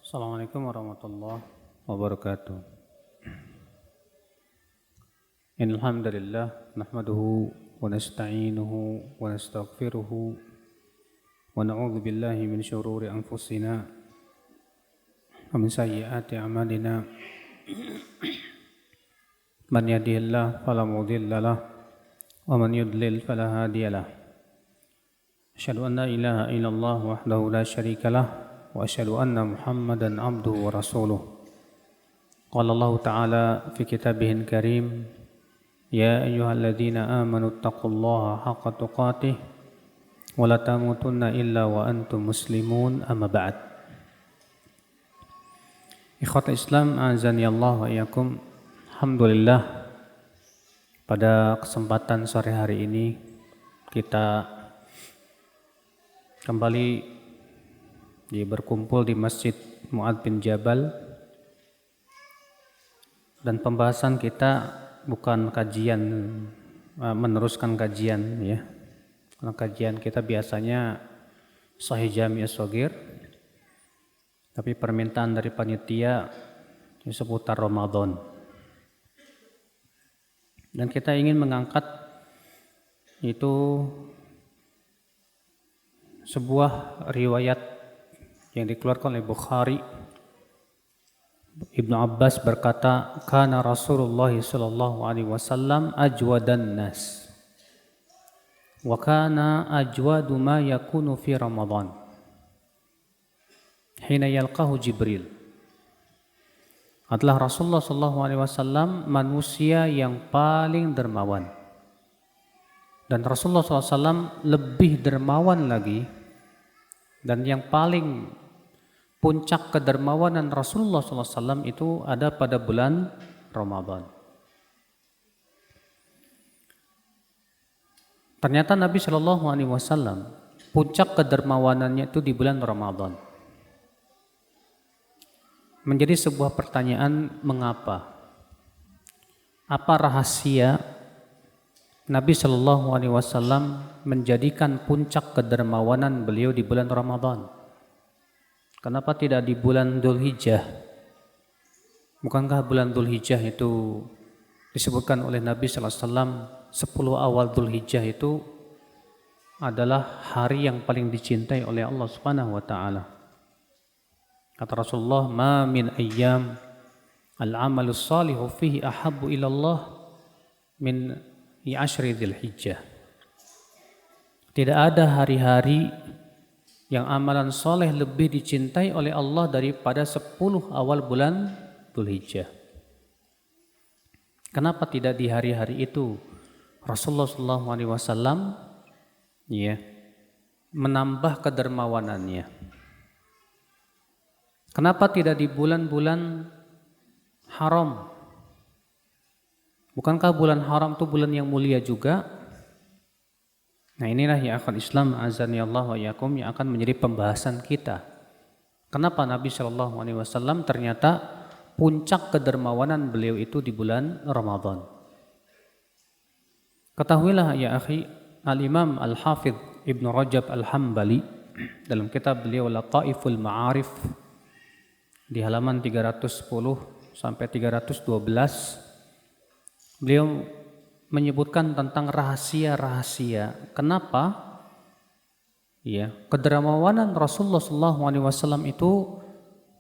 Assalamualaikum warahmatullahi wabarakatuh. Innal hamdalillah nahmaduhu wa nasta'inuhu wa nastaghfiruhu wa na'udzu billahi min shururi anfusina wa min sayyiati a'malina. Man yahdihillahu fala mudilla lahu wa man yudlil fala hadiya lahu. Asyhadu an la ilaha illallah wahdahu la syarika lahu wa asyhadu anna Muhammadan abduhu wa rasuluh. Qala Allah Ta'ala fi kitabihil karim, ya ayyuhalladzina amanu taqullaha haqqa tuqatih wa la tamutunna illa wa antum muslimun, amma ba'd. Ikhwatul Islam, azani Allah wa iyyakum. Alhamdulillah, pada kesempatan sore hari ini kita kembali berkumpul di Masjid Mu'adz bin Jabal, dan pembahasan kita bukan kajian, meneruskan kajian ya. Karena kajian kita biasanya Sahih Jami' As-Shaghir, tapi permintaan dari panitia seputar Ramadan. Dan kita ingin mengangkat itu sebuah riwayat yang dikeluarkan oleh Bukhari. Ibnu Abbas berkata, kana Rasulullah sallallahu alaihi wasallam ajwadan nas wa kana ajwadu ma yakunu fi Ramadan hina yalqahu Jibril. Adalah Rasulullah sallallahu alaihi wasallam manusia yang paling dermawan, dan Rasulullah sallallahu alaihi wasallam lebih dermawan lagi, dan yang paling puncak kedermawanan Rasulullah SAW itu ada pada bulan Ramadan. Ternyata Nabi SAW puncak kedermawanannya itu di bulan Ramadan. Menjadi sebuah pertanyaan, mengapa? Apa rahasia Nabi SAW menjadikan puncak kedermawanan beliau di bulan Ramadan? Kenapa tidak di bulan Dzulhijjah? Bukankah bulan Dzulhijjah itu disebutkan oleh Nabi SAW 10 awal Dzulhijjah itu adalah hari yang paling dicintai oleh Allah Subhanahu wa taala. Kata Rasulullah, "Ma min ayyam al-amalus salihu fihi ahabbu ila Allah min ashri Dzulhijjah." Tidak ada hari-hari yang amalan soleh lebih dicintai oleh Allah daripada 10 awal bulan Dzulhijjah. Kenapa tidak di hari-hari itu Rasulullah SAW menambah kedermawanannya? Kenapa tidak di bulan-bulan haram? Bukankah bulan haram itu bulan yang mulia juga? Nah, inilah ya akhwat Islam, azani Allah wa iyyakum, yang akan menjadi pembahasan kita. Kenapa Nabi SAW ternyata puncak kedermawanan beliau itu di bulan Ramadan? Ketahuilah ya akhi, Al-Imam Al-Hafidh Ibn Rajab Al-Hambali dalam kitab beliau Lataiful Ma'arif di halaman 310 sampai 312, beliau menyebutkan tentang rahasia-rahasia kenapa kedermawanan Rasulullah SAW itu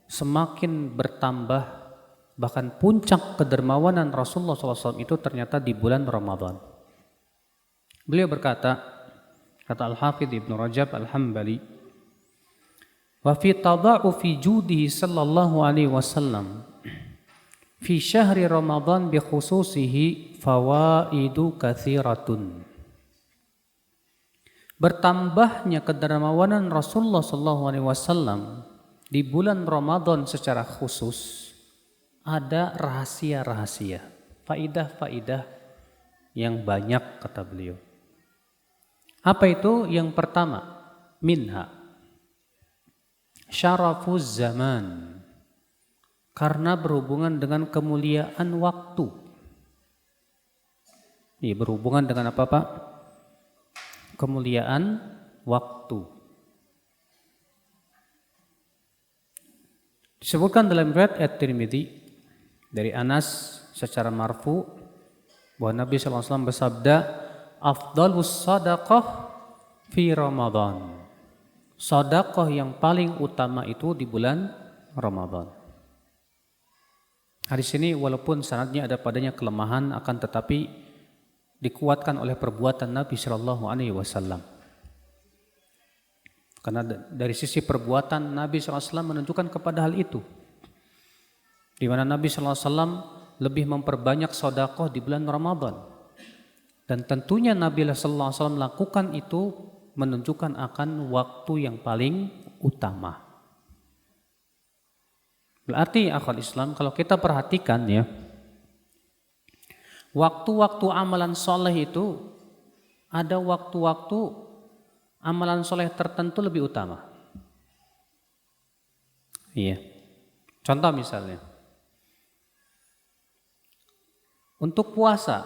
semakin bertambah, bahkan puncak kedermawanan Rasulullah SAW itu ternyata di bulan Ramadan. Beliau berkata, kata Al-Hafidh Ibn Rajab Al-Hambali, wa fi tada'ufi judihi sallallahu alaihi wasallam fi syahri Ramadan bi khususihi fawaidu katsiratun. Bertambahnya kedermawanan Rasulullah SAW di bulan Ramadan secara khusus ada rahasia-rahasia, faidah-faidah yang banyak, kata beliau. Apa itu? Yang pertama, minha syarafuz zaman, karena berhubungan dengan kemuliaan waktu. Ini berhubungan dengan apa, Pak? Kemuliaan waktu. Disebutkan dalam riwayat At-Tirmidzi dari Anas secara marfu bahwa Nabi SAW bersabda, afdalus sadaqah fi Ramadan. Sedekah yang paling utama itu di bulan Ramadan. Hadis ini walaupun sanadnya ada padanya kelemahan, akan tetapi dikuatkan oleh perbuatan Nabi Shallallahu Alaihi Wasallam. Karena dari sisi perbuatan Nabi SAW menunjukkan kepada hal itu, di mana Nabi SAW lebih memperbanyak sedekah di bulan Ramadan, dan tentunya Nabi SAW melakukan itu menunjukkan akan waktu yang paling utama. Berarti akhwat Islam, kalau kita perhatikan ya, waktu-waktu amalan soleh itu ada waktu-waktu amalan soleh tertentu lebih utama. Iya. Contoh misalnya, untuk puasa,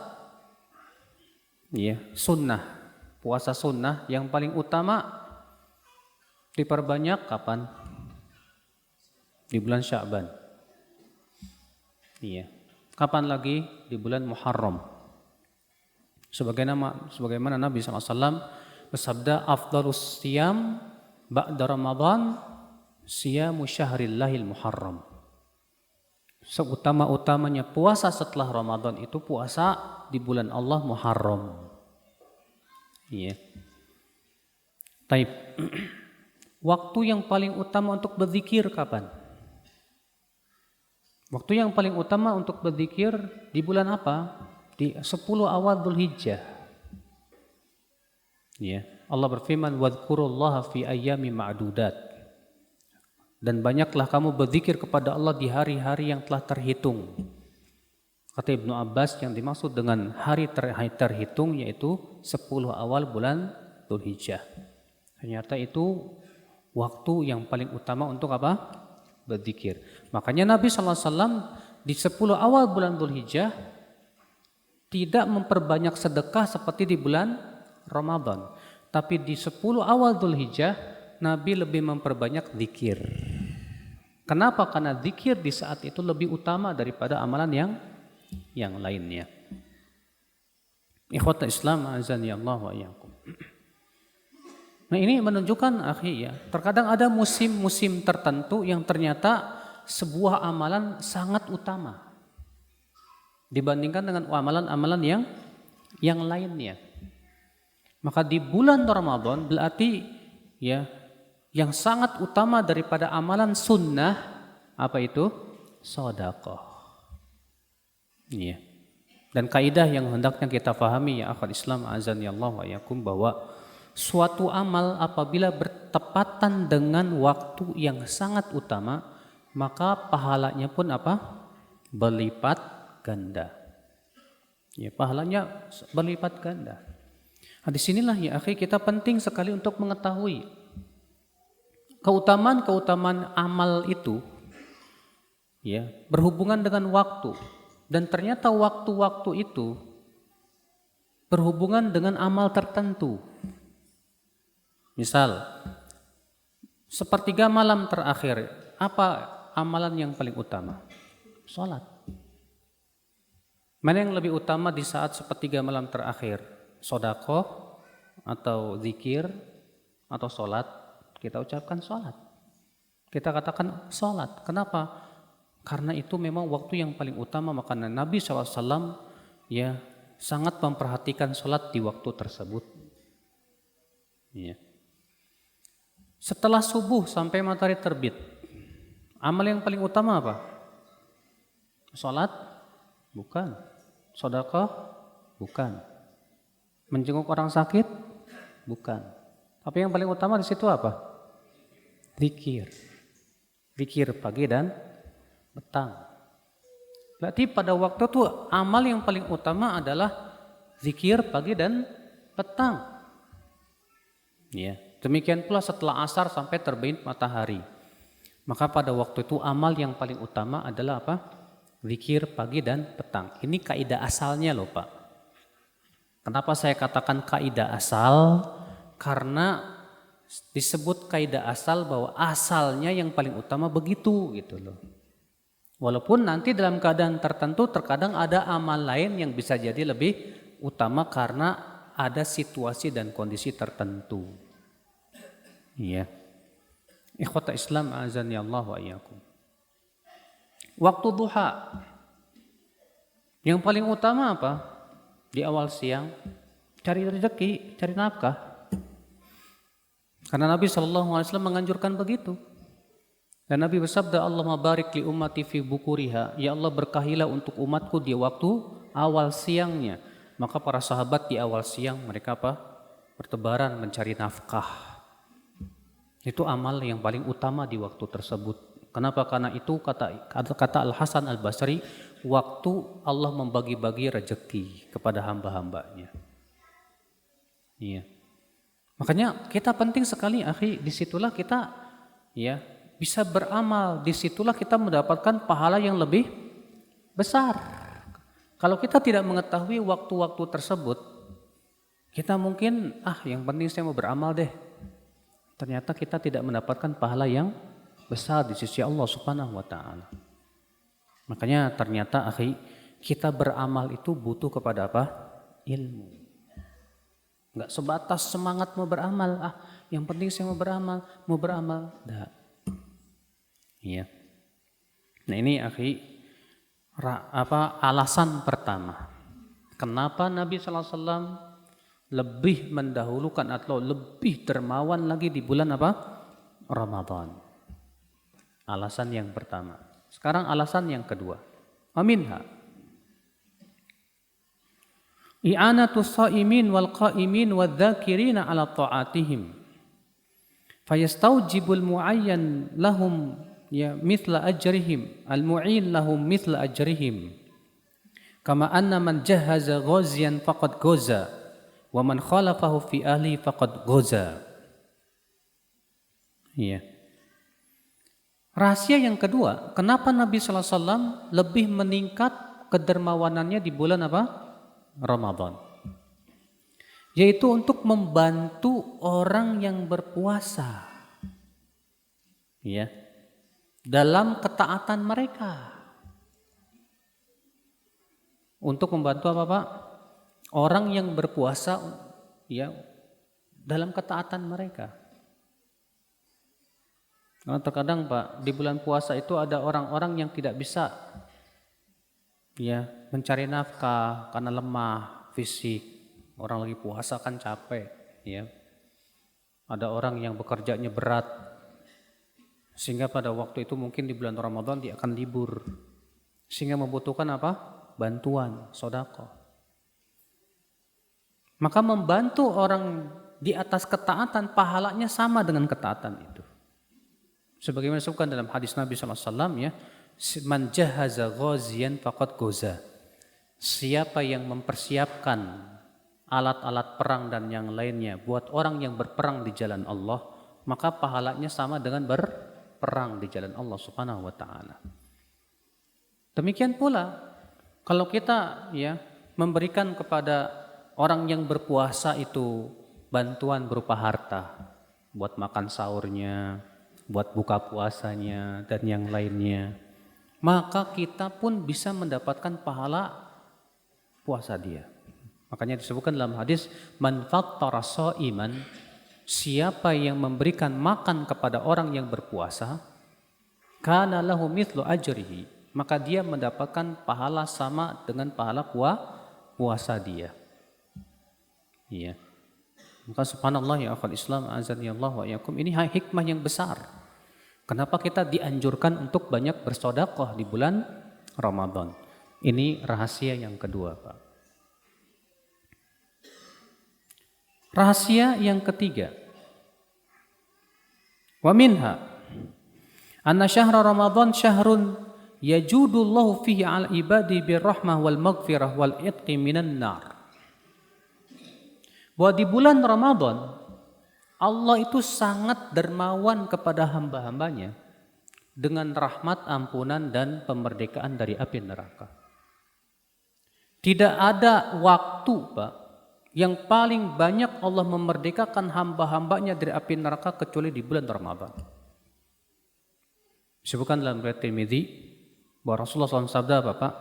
iya, sunnah, puasa sunnah yang paling utama diperbanyak kapan? Di bulan Sya'ban. Iya. Kapan lagi? Di bulan Muharram. Sebagaimana Nabi SAW bersabda, afdalus siyam ba'da Ramadan siyamu syahrillahil Muharram. Seutama-utamanya puasa setelah Ramadan itu puasa di bulan Allah Muharram. Iya. Taib. Waktu yang paling utama untuk berzikir kapan? Waktu yang paling utama untuk berzikir di bulan apa? Di 10 awal Dzulhijjah. Ya, Allah berfirman, wadhkurullaha fi ayyami ma'dudat. Dan banyaklah kamu berzikir kepada Allah di hari-hari yang telah terhitung. Kata Ibnu Abbas, yang dimaksud dengan hari terhitung yaitu 10 awal bulan Dzulhijjah. Ternyata itu waktu yang paling utama untuk apa? Berzikir. Makanya Nabi SAW di 10 awal bulan Dzulhijjah tidak memperbanyak sedekah seperti di bulan Ramadan. Tapi di 10 awal Dzulhijjah Nabi lebih memperbanyak zikir. Kenapa? Karena zikir di saat itu lebih utama daripada amalan yang lainnya. Ikhwatul Islam, azani Allah wa iyyakum. Nah, ini menunjukkan ya, terkadang ada musim-musim tertentu yang ternyata sebuah amalan sangat utama dibandingkan dengan amalan-amalan yang lainnya. Maka di bulan Ramadan berarti ya yang sangat utama daripada amalan sunnah apa itu? Sedekah. Iya. Dan kaidah yang hendaknya kita pahami ya akhwat Islam, azani Allah wa iyyakum, bahwa suatu amal apabila bertepatan dengan waktu yang sangat utama, maka pahalanya pun apa? Berlipat ganda. Ya, pahalanya berlipat ganda. Nah, disinilah ya akhi, kita penting sekali untuk mengetahui keutamaan amal itu ya berhubungan dengan waktu, dan ternyata waktu-waktu itu berhubungan dengan amal tertentu. Misal, sepertiga malam terakhir, apa amalan yang paling utama? Salat. Mana yang lebih utama di saat sepertiga malam terakhir? Sedekah atau zikir atau salat? Kita ucapkan salat. Kita katakan salat. Kenapa? Karena itu memang waktu yang paling utama, maka Nabi SAW ya sangat memperhatikan salat di waktu tersebut. Ya. Setelah subuh sampai matahari terbit, amal yang paling utama apa? Salat? Bukan. Sedekah? Bukan. Menjenguk orang sakit? Bukan. Tapi yang paling utama di situ apa? Zikir. Zikir pagi dan petang. Berarti pada waktu itu amal yang paling utama adalah zikir pagi dan petang. Ya. Demikian pula setelah asar sampai terbit matahari. Maka pada waktu itu amal yang paling utama adalah apa? Zikir pagi dan petang. Ini kaidah asalnya loh Pak. Kenapa saya katakan kaidah asal? Karena disebut kaidah asal bahwa asalnya yang paling utama begitu gitu loh. Walaupun nanti dalam keadaan tertentu terkadang ada amal lain yang bisa jadi lebih utama karena ada situasi dan kondisi tertentu. Iya. Ikhwata Islam azani Allah wa iyyakum. Waktu duha. Yang paling utama apa? Di awal siang cari rezeki, cari nafkah. Karena Nabi SAW menganjurkan begitu. Dan Nabi bersabda, Allahumma barik li ummati fi bukuriha. Ya Allah, berkahilah untuk umatku di waktu awal siangnya. Maka para sahabat di awal siang mereka apa? Bertebaran mencari nafkah. Itu amal yang paling utama di waktu tersebut. Kenapa? Karena itu kata Al-Hasan Al-Basri, waktu Allah membagi-bagi rezeki kepada hamba-hambanya. Iya. Makanya kita penting sekali, akhi, disitulah kita ya bisa beramal, disitulah kita mendapatkan pahala yang lebih besar. Kalau kita tidak mengetahui waktu-waktu tersebut, kita mungkin yang penting saya mau beramal deh. Ternyata kita tidak mendapatkan pahala yang besar di sisi Allah Subhanahu wa taala. Makanya ternyata akhi, kita beramal itu butuh kepada apa? Ilmu. Enggak sebatas semangat mau beramal, yang penting saya mau beramal. Enggak. Iya. Nah ini akhi, alasan pertama. Kenapa Nabi SAW lebih mendahulukan atau lebih dermawan lagi di bulan apa? Ramadan. Alasan yang pertama. Sekarang alasan yang kedua. Aminha. I'anatus sha'imin wal qa'imin wadh-dhakirina 'ala ta'atihim. Fayastawjibul mu'ayyan lahum mithla ajrihim, al-mu'in lahum mithla ajrihim. Kama anna man jahaza ghaziyan faqad ghaza wa man khalafahu fi ahli faqad ghaza. Iya. Rahasia yang kedua, kenapa Nabi sallallahu alaihi wasallam lebih meningkat kedermawanannya di bulan apa? Ramadan. Yaitu untuk membantu orang yang berpuasa. Ya. Dalam ketaatan mereka. Untuk membantu apa, Pak? Orang yang berpuasa ya dalam ketaatan mereka. Karena terkadang Pak, di bulan puasa itu ada orang-orang yang tidak bisa ya mencari nafkah karena lemah fisik. Orang lagi puasa kan capek, ya. Ada orang yang bekerjanya berat, sehingga pada waktu itu mungkin di bulan Ramadan dia akan libur, sehingga membutuhkan apa? Bantuan, sedekah. Maka membantu orang di atas ketaatan, pahalanya sama dengan ketaatan itu. Sebagaimana disebutkan dalam hadis Nabi SAW ya, man jahaza ghaziyan faqad ghaza. Siapa yang mempersiapkan alat-alat perang dan yang lainnya buat orang yang berperang di jalan Allah, maka pahalanya sama dengan berperang di jalan Allah Subhanahu wa taala. Demikian pula kalau kita ya memberikan kepada orang yang berpuasa itu bantuan berupa harta buat makan sahurnya, buat buka puasanya dan yang lainnya, maka kita pun bisa mendapatkan pahala puasa dia. Makanya disebutkan dalam hadis, man fattara sha'iman, siapa yang memberikan makan kepada orang yang berpuasa, kana lahu mithlu ajrihi, maka dia mendapatkan pahala sama dengan pahala puasa dia. Iya. Maka subhanallah ya akhwal Islam azani Allah wa iyyakum, ini hikmah yang besar. Kenapa kita dianjurkan untuk banyak bersedekah di bulan Ramadan? Ini rahasia yang kedua, Pak. Rahasia yang ketiga. Wa minha anna syahra Ramadan syahrun yajudullahu fihi 'al ibadi birrahmah wal maghfirah wal itqi minan nar. Bahwa di bulan Ramadan Allah itu sangat dermawan kepada hamba-hambanya dengan rahmat, ampunan dan pemerdekaan dari api neraka. Tidak ada waktu, Pak, yang paling banyak Allah memerdekakan hamba-hambanya dari api neraka kecuali di bulan Ramadan. Disebutkan dalam riwayat Tirmidzi bahwa Rasulullah SAW sabda apa Pak?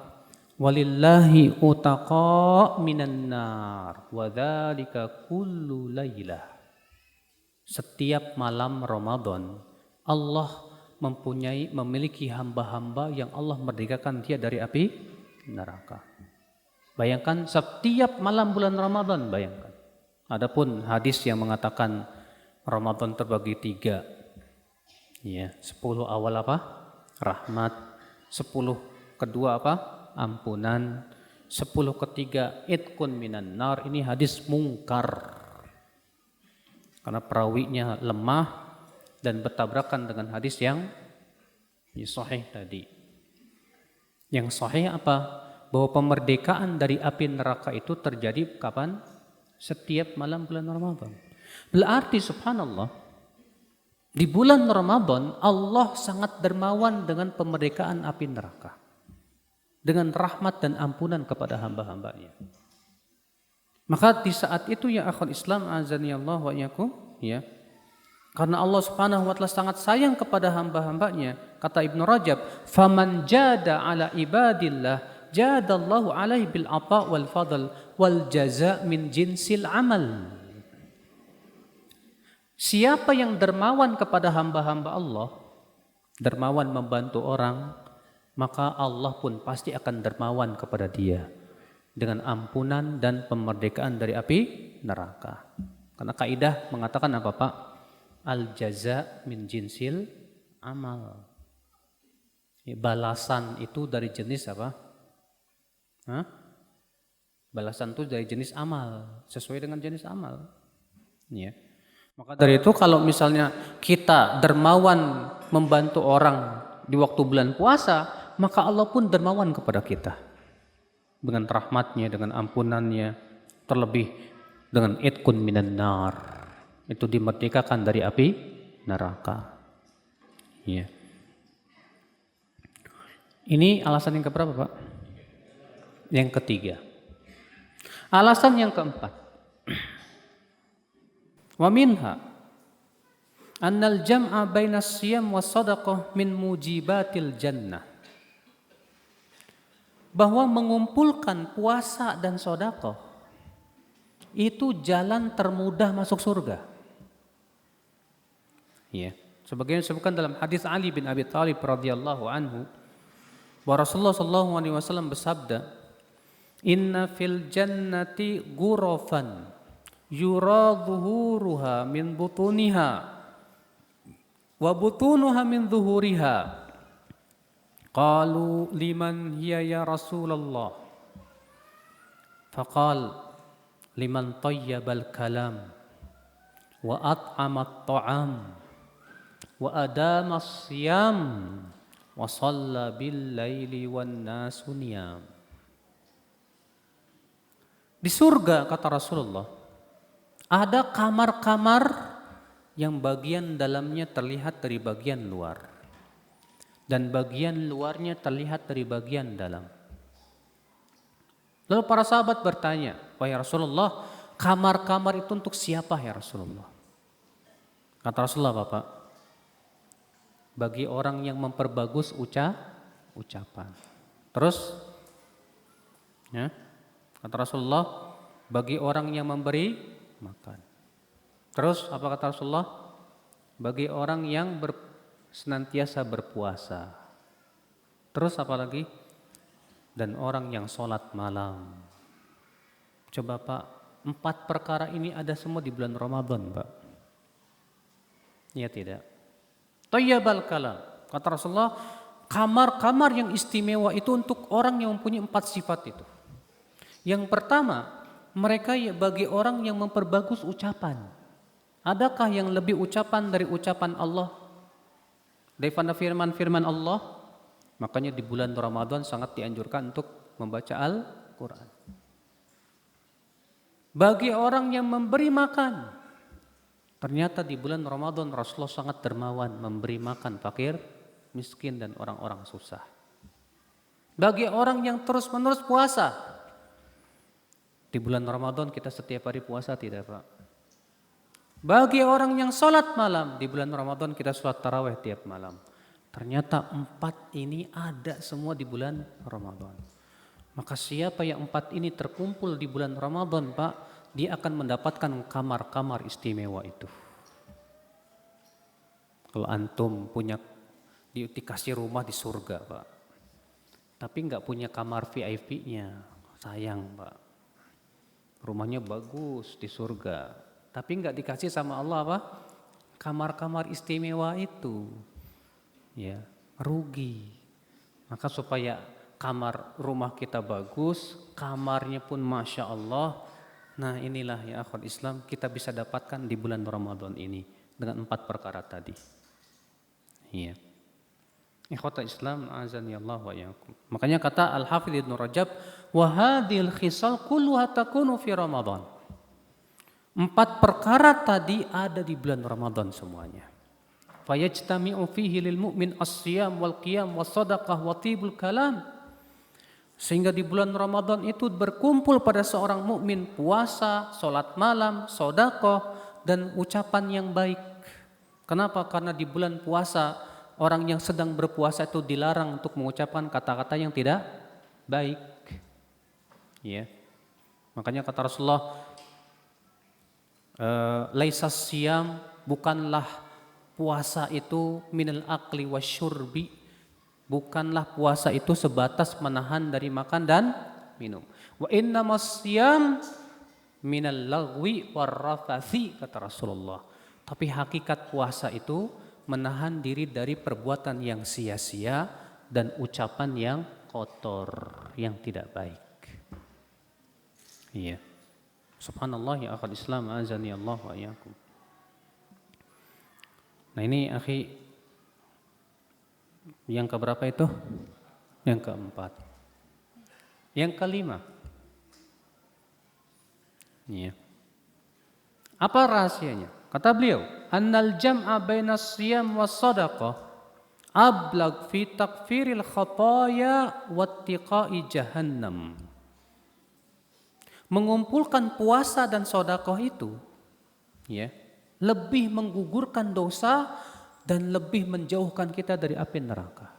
Walillahi utaqa minan nar wa dzalika kullu lailah. Setiap malam Ramadan Allah memiliki hamba-hamba yang Allah merdekakan dia dari api neraka. Bayangkan setiap malam bulan Ramadan, bayangkan. Adapun hadis yang mengatakan Ramadan terbagi 3. Ya, 10 awal apa? Rahmat. 10 kedua apa? Ampunan. 10 ketiga itqun minan nar. Ini hadis mungkar. Karena perawinya lemah dan bertabrakan dengan hadis yang sahih tadi. Yang sahih apa? Bahwa pemerdekaan dari api neraka itu terjadi kapan? Setiap malam bulan Ramadan. Berarti subhanallah, di bulan Ramadan Allah sangat dermawan dengan pemerdekaan api neraka. Dengan rahmat dan ampunan kepada hamba-hambanya. Maka di saat itu ya akhul Islam azani Allah wa iyyakum, ya. Karena Allah Subhanahu wa taala sangat sayang kepada hamba-hambanya, kata Ibnu Rajab, "Faman jada ala ibadillah jadallahu alaihi bil ata wal fadl wal jaza min jinsil amal." Siapa yang dermawan kepada hamba-hamba Allah, dermawan membantu orang, maka Allah pun pasti akan dermawan kepada dia dengan ampunan dan pemerdekaan dari api neraka. Karena kaidah mengatakan apa Pak? Al jaza min jinsil amal. Balasan itu dari jenis apa? Balasan itu dari jenis amal, sesuai dengan jenis amal. Ya. Maka dari itu kalau misalnya kita dermawan membantu orang di waktu bulan puasa, maka Allah pun dermawan kepada kita dengan rahmatnya, dengan ampunannya, terlebih dengan itqun minan nar, itu dimerdekakan dari api neraka. Ya. Ini alasan yang keberapa Pak? Yang ketiga. Alasan yang keempat. Wa minha annal jam'a bainas siyam was shadaqah min mujibatil jannah. Bahwa mengumpulkan puasa dan sedekah itu jalan termudah masuk surga. Ya, sebagaimana disebutkan dalam hadis Ali bin Abi Thalib radhiyallahu anhu bahwa Rasulullah sallallahu alaihi wasallam bersabda, "Inna fil jannati ghurafan yura dhuhuruha min butuniha wa butunuha min dhuhuriha." Qalu liman hiya ya Rasulullah? Faqal liman tayyabal kalam wa at'amat ta'am wa adamas siyam wa shalla bil laili wan nasu niyam. Di surga kata Rasulullah ada kamar-kamar yang bagian dalamnya terlihat dari bagian luar dan bagian luarnya terlihat dari bagian dalam. Lalu para sahabat bertanya, "Wahai Rasulullah, kamar-kamar itu untuk siapa ya Rasulullah?" Kata Rasulullah, Bapak, bagi orang yang memperbagus ucapan. Terus, ya, kata Rasulullah, bagi orang yang memberi makan. Terus apa kata Rasulullah? Bagi orang yang senantiasa berpuasa. Terus apa lagi? Dan orang yang sholat malam. Coba Pak, 4 perkara ini ada semua di bulan Ramadan Pak. Ya tidak? Tayyabal kalam. Kata Rasulullah, kamar-kamar yang istimewa itu untuk orang yang mempunyai 4 sifat itu. Yang pertama, mereka bagi orang yang memperbagus ucapan. Adakah yang lebih ucapan dari ucapan Allah? Daripada firman-firman Allah? Makanya di bulan Ramadan sangat dianjurkan untuk membaca Al-Quran. Bagi orang yang memberi makan. Ternyata di bulan Ramadan Rasulullah sangat dermawan memberi makan fakir, miskin dan orang-orang susah. Bagi orang yang terus-menerus puasa. Di bulan Ramadan kita setiap hari puasa tidak, Pak? Bagi orang yang sholat malam, di bulan Ramadan kita sholat tarawih tiap malam. Ternyata 4 ini ada semua di bulan Ramadan. Maka siapa yang 4 ini terkumpul di bulan Ramadan, Pak, dia akan mendapatkan kamar-kamar istimewa itu. Kalau antum punya dikasih rumah di surga, Pak, tapi nggak punya kamar VIP-nya, sayang, Pak. Rumahnya bagus di surga, tapi nggak dikasih sama Allah apa? Kamar-kamar istimewa itu, ya rugi. Maka supaya kamar rumah kita bagus, kamarnya pun masya Allah. Nah inilah ya akhwat Islam kita bisa dapatkan di bulan Ramadan ini dengan 4 perkara tadi. Iya. Ikhwatul Islam azani Allah wa iyyakum. Makanya kata Al-Hafidz Ibnu Rajab, wa hadhil khisal kulluha takunu fi Ramadan. 4 perkara tadi ada di bulan Ramadan semuanya. Fayajtami'u fihi lil mu'min as-siyam wal qiyam was shadaqah wa tibul kalam. Sehingga di bulan Ramadan itu berkumpul pada seorang mukmin puasa, salat malam, sedekah dan ucapan yang baik. Kenapa? Karena di bulan puasa orang yang sedang berpuasa itu dilarang untuk mengucapkan kata-kata yang tidak baik. Ya. Makanya kata Rasulullah, laisas siyam, bukanlah puasa itu minal akli wasyurbi, bukanlah puasa itu sebatas menahan dari makan dan minum. Wa innamas siyam minal lagwi warrafathi, kata Rasulullah. Tapi hakikat puasa itu menahan diri dari perbuatan yang sia-sia dan ucapan yang kotor, yang tidak baik. Iya. Subhanallah ya akhwat Islam azani Allah wa iyyakum. Nah ini akhi yang keberapa itu? Yang keempat. Yang kelima. Iya. Apa rahasianya? Kata beliau, annal jam'a bainas siyam was shadaqah ablag fi takfiril khataya wattiqai jahannam. Mengumpulkan puasa dan sedekah itu ya, lebih menggugurkan dosa dan lebih menjauhkan kita dari api neraka.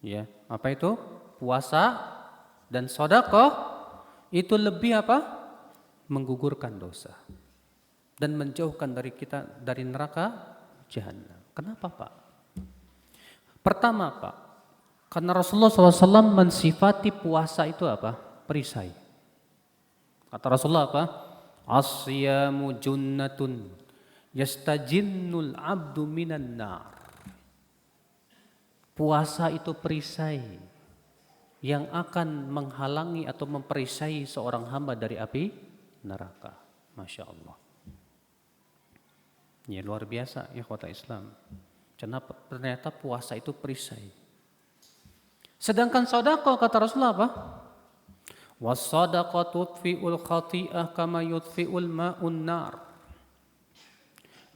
Ya, apa itu? Puasa dan sedekah itu lebih apa? Menggugurkan dosa dan menjauhkan dari kita dari neraka jahanam. Kenapa, Pak? Pertama, Pak, karena Rasulullah SAW mensifati puasa itu apa? Perisai. Kata Rasulullah apa? As-siyamu junnatun yastajinnul abdu minan nar. Puasa itu perisai yang akan menghalangi atau memperisai seorang hamba dari api neraka. Masya Allah. Ya luar biasa ya ikhwata Islam. Ternyata puasa itu perisai. Sedangkan sedekah kata Rasulullah apa? Was-sadaqatu tudfi'ul khati'ah kama yudfi'ul ma'un nar.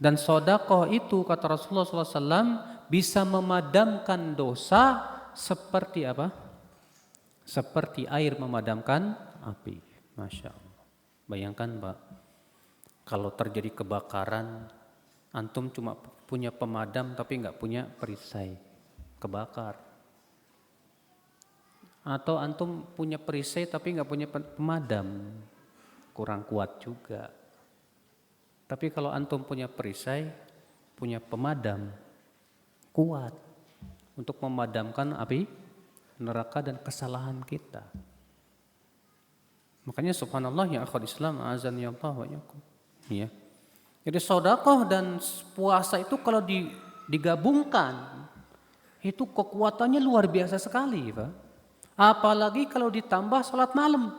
Dan sedekah itu kata Rasulullah SAW bisa memadamkan dosa seperti apa? Seperti air memadamkan api. Masya Allah. Bayangkan Pak, kalau terjadi kebakaran, antum cuma punya pemadam tapi nggak punya perisai, kebakar. Atau antum punya perisai tapi nggak punya pemadam, kurang kuat juga. Tapi kalau antum punya perisai, punya pemadam, kuat untuk memadamkan api neraka dan kesalahan kita. Makanya subhanallah ya akhwat Islam azan ya Allah wa yakum. Ya. Jadi sedekah dan puasa itu kalau digabungkan itu kekuatannya luar biasa sekali, Pak. Apalagi kalau ditambah salat malam.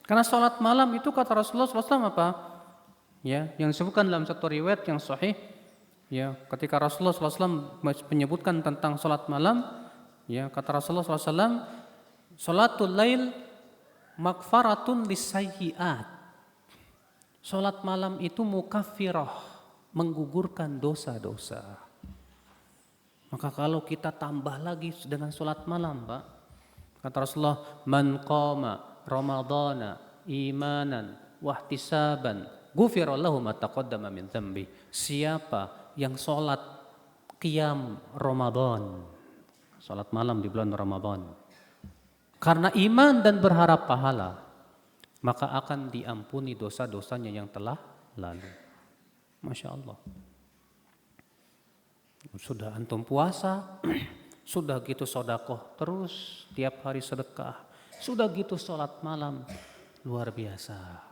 Karena salat malam itu kata Rasulullah SAW apa? Ya, yang disebutkan dalam satu riwayat yang sahih, ya, ketika Rasulullah SAW menyebutkan tentang salat malam, ya, kata Rasulullah SAW, salatul lail makfaratun lisayyi'at. Salat malam itu mukaffirah, menggugurkan dosa-dosa. Maka kalau kita tambah lagi dengan sholat malam, Pak, kata Rasulullah, man qama ramadhana imanan wahtisaban ghufira lahu ma taqaddama min dzambi. Siapa yang sholat qiyam Ramadan, sholat malam di bulan Ramadan, karena iman dan berharap pahala, maka akan diampuni dosa-dosanya yang telah lalu. Masya Allah. Sudah antum puasa, sudah gitu sodakoh terus, tiap hari sedekah, sudah gitu sholat malam, luar biasa.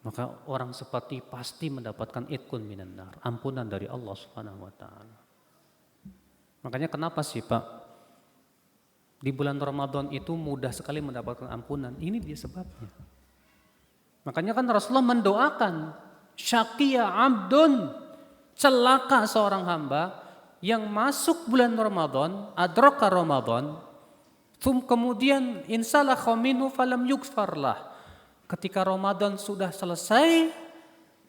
Maka orang seperti pasti mendapatkan itkun minan nar, ampunan dari Allah Subhanahu wa taala. Makanya kenapa sih Pak, di bulan Ramadan itu mudah sekali mendapatkan ampunan? Ini dia sebabnya. Makanya kan Rasulullah mendoakan, syaqiya abdun, celaka seorang hamba yang masuk bulan Ramadan, adraka Ramadan, kemudian insalakha minhu falam yughfarlah. Ketika Ramadan sudah selesai,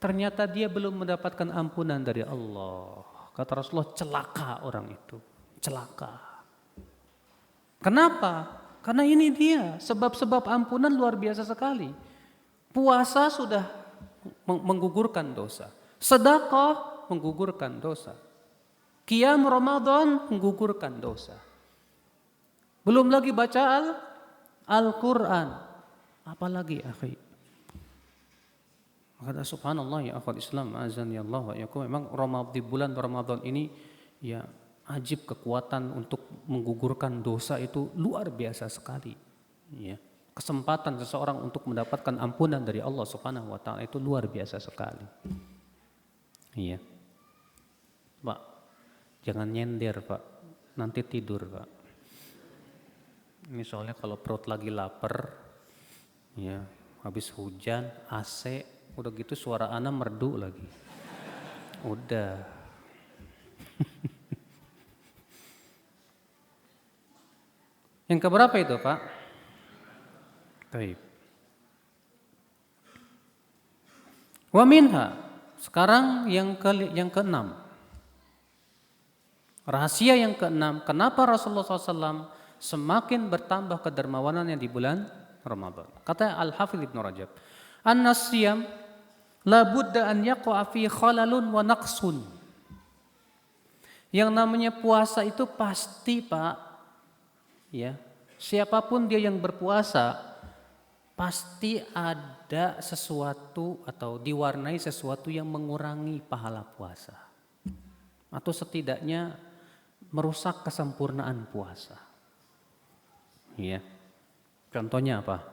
ternyata dia belum mendapatkan ampunan dari Allah. Kata Rasulullah, celaka orang itu, celaka. Kenapa? Karena ini dia sebab-sebab ampunan luar biasa sekali. Puasa sudah menggugurkan dosa, sedekah menggugurkan dosa, qiyam Ramadan menggugurkan dosa. Belum lagi baca Al-Quran. Apalagi akhi. Kata subhanallah ya akhwat Islam, azan ya Allah wa yakum, memang di bulan Ramadan ini ya ajib kekuatan untuk menggugurkan dosa itu luar biasa sekali. Ya. Kesempatan seseorang untuk mendapatkan ampunan dari Allah Subhanahu wa taala itu luar biasa sekali. Iya. Pak, jangan nyender, Pak. Nanti tidur, Pak. Ini soalnya kalau perut lagi lapar, ya, habis hujan, AC, udah gitu suara ana merdu lagi. Udah. Yang keberapa itu, Pak? Baik. Wa minha. Sekarang yang keenam. Rahasia yang keenam, kenapa Rasulullah SAW semakin bertambah kedermawanannya di bulan Ramadan. Kata Al-Hafidz Ibnu Rajab, an-nasiyam la budda an yaqa fi khalalun wa naqsun. Yang namanya puasa itu pasti, Pak, ya, siapapun dia yang berpuasa pasti ada sesuatu atau diwarnai sesuatu yang mengurangi pahala puasa, atau setidaknya merusak kesempurnaan puasa. Ya. Contohnya apa?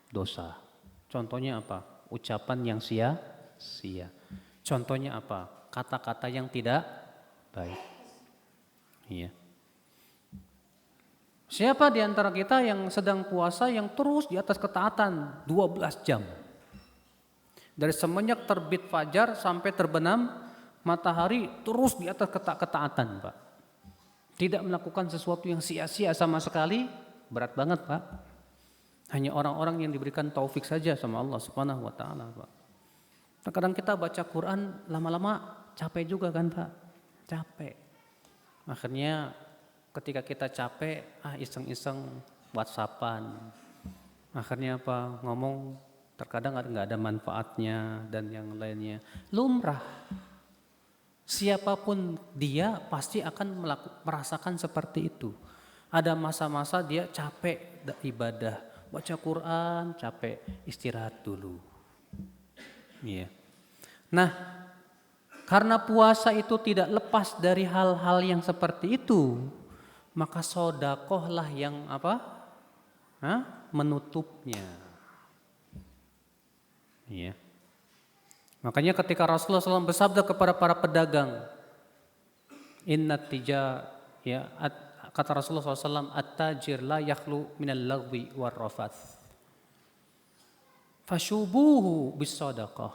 Dosa. Contohnya apa? Ucapan yang sia-sia. Contohnya apa? Kata-kata yang tidak baik. Iya. Siapa di antara kita yang sedang puasa yang terus di atas ketaatan 12 jam? Dari semenjak terbit fajar sampai terbenam matahari terus di atas ketaatan, Pak. Tidak melakukan sesuatu yang sia-sia sama sekali, berat banget, Pak. Hanya orang-orang yang diberikan taufik saja sama Allah Subhanahu wa taala, Pak. Terkadang kita baca Quran lama-lama capek juga kan, Pak? Capek. Akhirnya ketika kita capek, iseng-iseng WhatsAppan. Akhirnya apa? Ngomong terkadang nggak ada manfaatnya dan yang lainnya. Lumrah. Siapapun dia pasti akan merasakan seperti itu. Ada masa-masa dia capek ibadah, baca Quran, capek, istirahat dulu. Iya. Nah, karena puasa itu tidak lepas dari hal-hal yang seperti itu, maka sodakohlah yang apa? Menutupnya. Iya. Makanya ketika Rasulullah SAW bersabda kepada para pedagang, innat tija, ya, kata Rasulullah SAW, at-tajir la yakhlu minal lagwi war rafath. Fashubuhu bis sadaqah.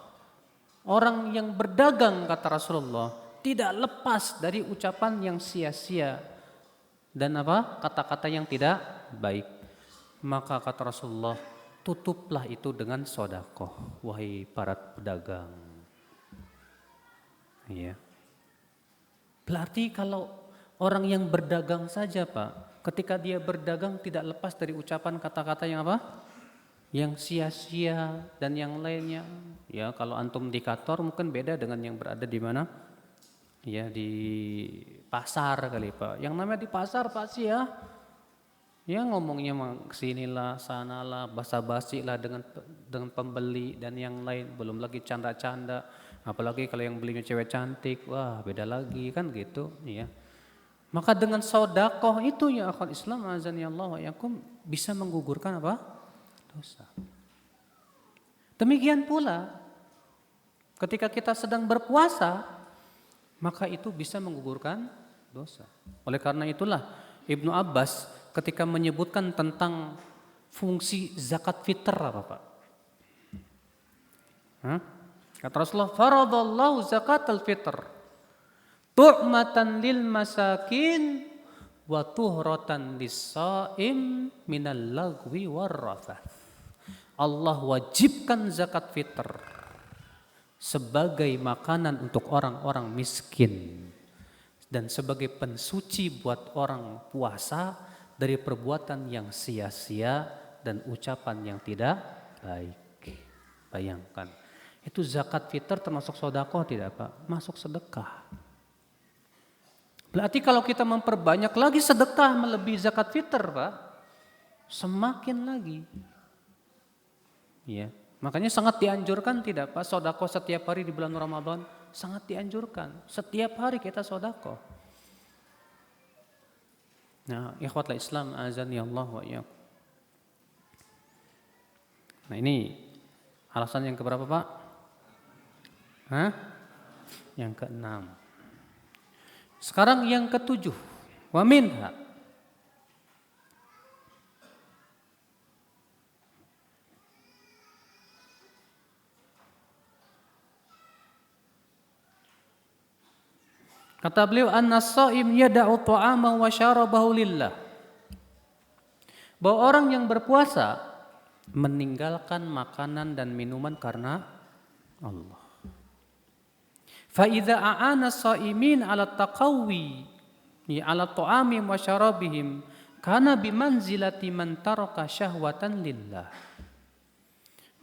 Orang yang berdagang, kata Rasulullah, tidak lepas dari ucapan yang sia-sia dan apa? Kata-kata yang tidak baik. Maka kata Rasulullah, tutuplah itu dengan sedekah, wahai para pedagang. Iya. Berarti kalau Orang yang berdagang saja Pak, ketika dia berdagang tidak lepas dari ucapan kata-kata yang apa? Yang sia-sia dan yang lainnya. Ya kalau antum di kantor mungkin beda dengan yang berada di mana? Ya di pasar kali Pak. Yang namanya di pasar pasti ya ngomongnya kesinilah, sanalah, basa-basi lah dengan pembeli dan yang lain. Belum lagi canda-canda. Apalagi kalau yang belinya cewek cantik, wah beda lagi kan gitu. Ya. Maka dengan sedekah itu ya akhwat Islam azani Allah wa yakum bisa menggugurkan apa? Dosa. Demikian pula ketika kita sedang berpuasa, maka itu bisa menggugurkan dosa. Oleh karena itulah Ibnu Abbas ketika menyebutkan tentang fungsi zakat fitr apa Pak? Kata Rasulullah, faradallahu zakatal fitr tu'matan lil masakin wa tuhratan lis-shaim minal lagwi warrafath. Allah wajibkan zakat fitr sebagai makanan untuk orang-orang miskin dan sebagai pensuci buat orang puasa dari perbuatan yang sia-sia dan ucapan yang tidak baik. Bayangkan, itu zakat fitr termasuk sedekah tidak Pak? Masuk sedekah. Berarti kalau kita memperbanyak lagi sedekah melebihi zakat fitr Pak, semakin lagi. Ya, makanya sangat dianjurkan tidak Pak sedekah setiap hari di bulan Ramadan? Sangat dianjurkan. Setiap hari kita sedekah. Nah, ikhwatul Islam azani Allah wa iyyakum. Nah, ini alasan yang keberapa Pak? Yang keenam. Sekarang yang ketujuh. Wa minha. Kata beliau, an-shaim yada'u ta'ama wa syarabahu lillah. Bahwa orang yang berpuasa meninggalkan makanan dan minuman karena Allah. Fa idza a'ana as-shaimin 'ala taqawwi ala ta'ami wa syarabihim kana bimanzilati man taraka syahwatan lillah.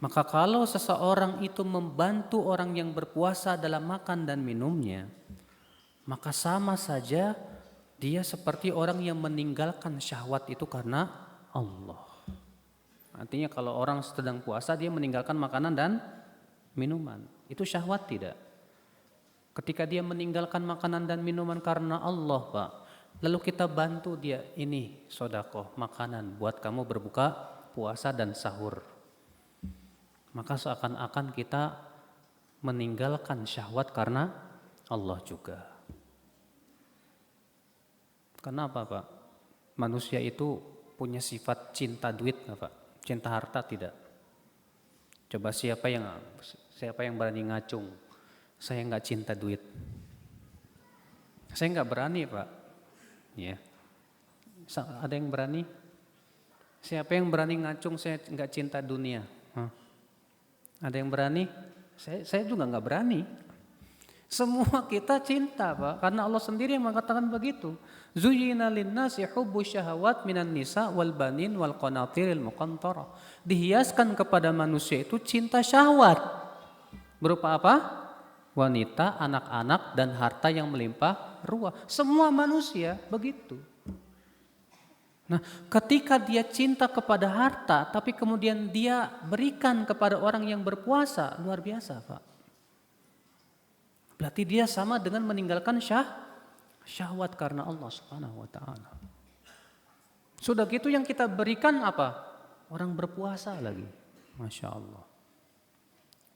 Maka kalau seseorang itu membantu orang yang berpuasa dalam makan dan minumnya, maka sama saja dia seperti orang yang meninggalkan syahwat itu karena Allah. Artinya kalau orang sedang puasa dia meninggalkan makanan dan minuman, itu syahwat tidak? Ketika dia meninggalkan makanan dan minuman karena Allah Pak, lalu kita bantu dia, ini sedekah makanan buat kamu berbuka puasa dan sahur. Maka seakan-akan kita meninggalkan syahwat karena Allah juga. Kenapa Pak? Manusia itu punya sifat cinta duit nggak Pak? Cinta harta tidak? Coba siapa yang berani ngacung? Saya nggak cinta duit. Saya nggak berani Pak. Ya. Ada yang berani? Siapa yang berani ngacung saya nggak cinta dunia? Ada yang berani? Saya juga nggak berani. Semua kita cinta Pak, karena Allah sendiri yang mengatakan begitu. Zuyyina lin-nasi hubbus syahawat minan nisa wal banin wal qanatiril muqantarah. Dihiaskan kepada manusia itu cinta syahwat. Berupa apa? Wanita, anak-anak dan harta yang melimpah ruah. Semua manusia begitu. Nah, ketika dia cinta kepada harta tapi kemudian dia berikan kepada orang yang berpuasa, luar biasa Pak. Berarti dia sama dengan meninggalkan syahwat karena Allah Subhanahu wa taala. Sudah gitu yang kita berikan apa? Orang berpuasa lagi. Masya Allah.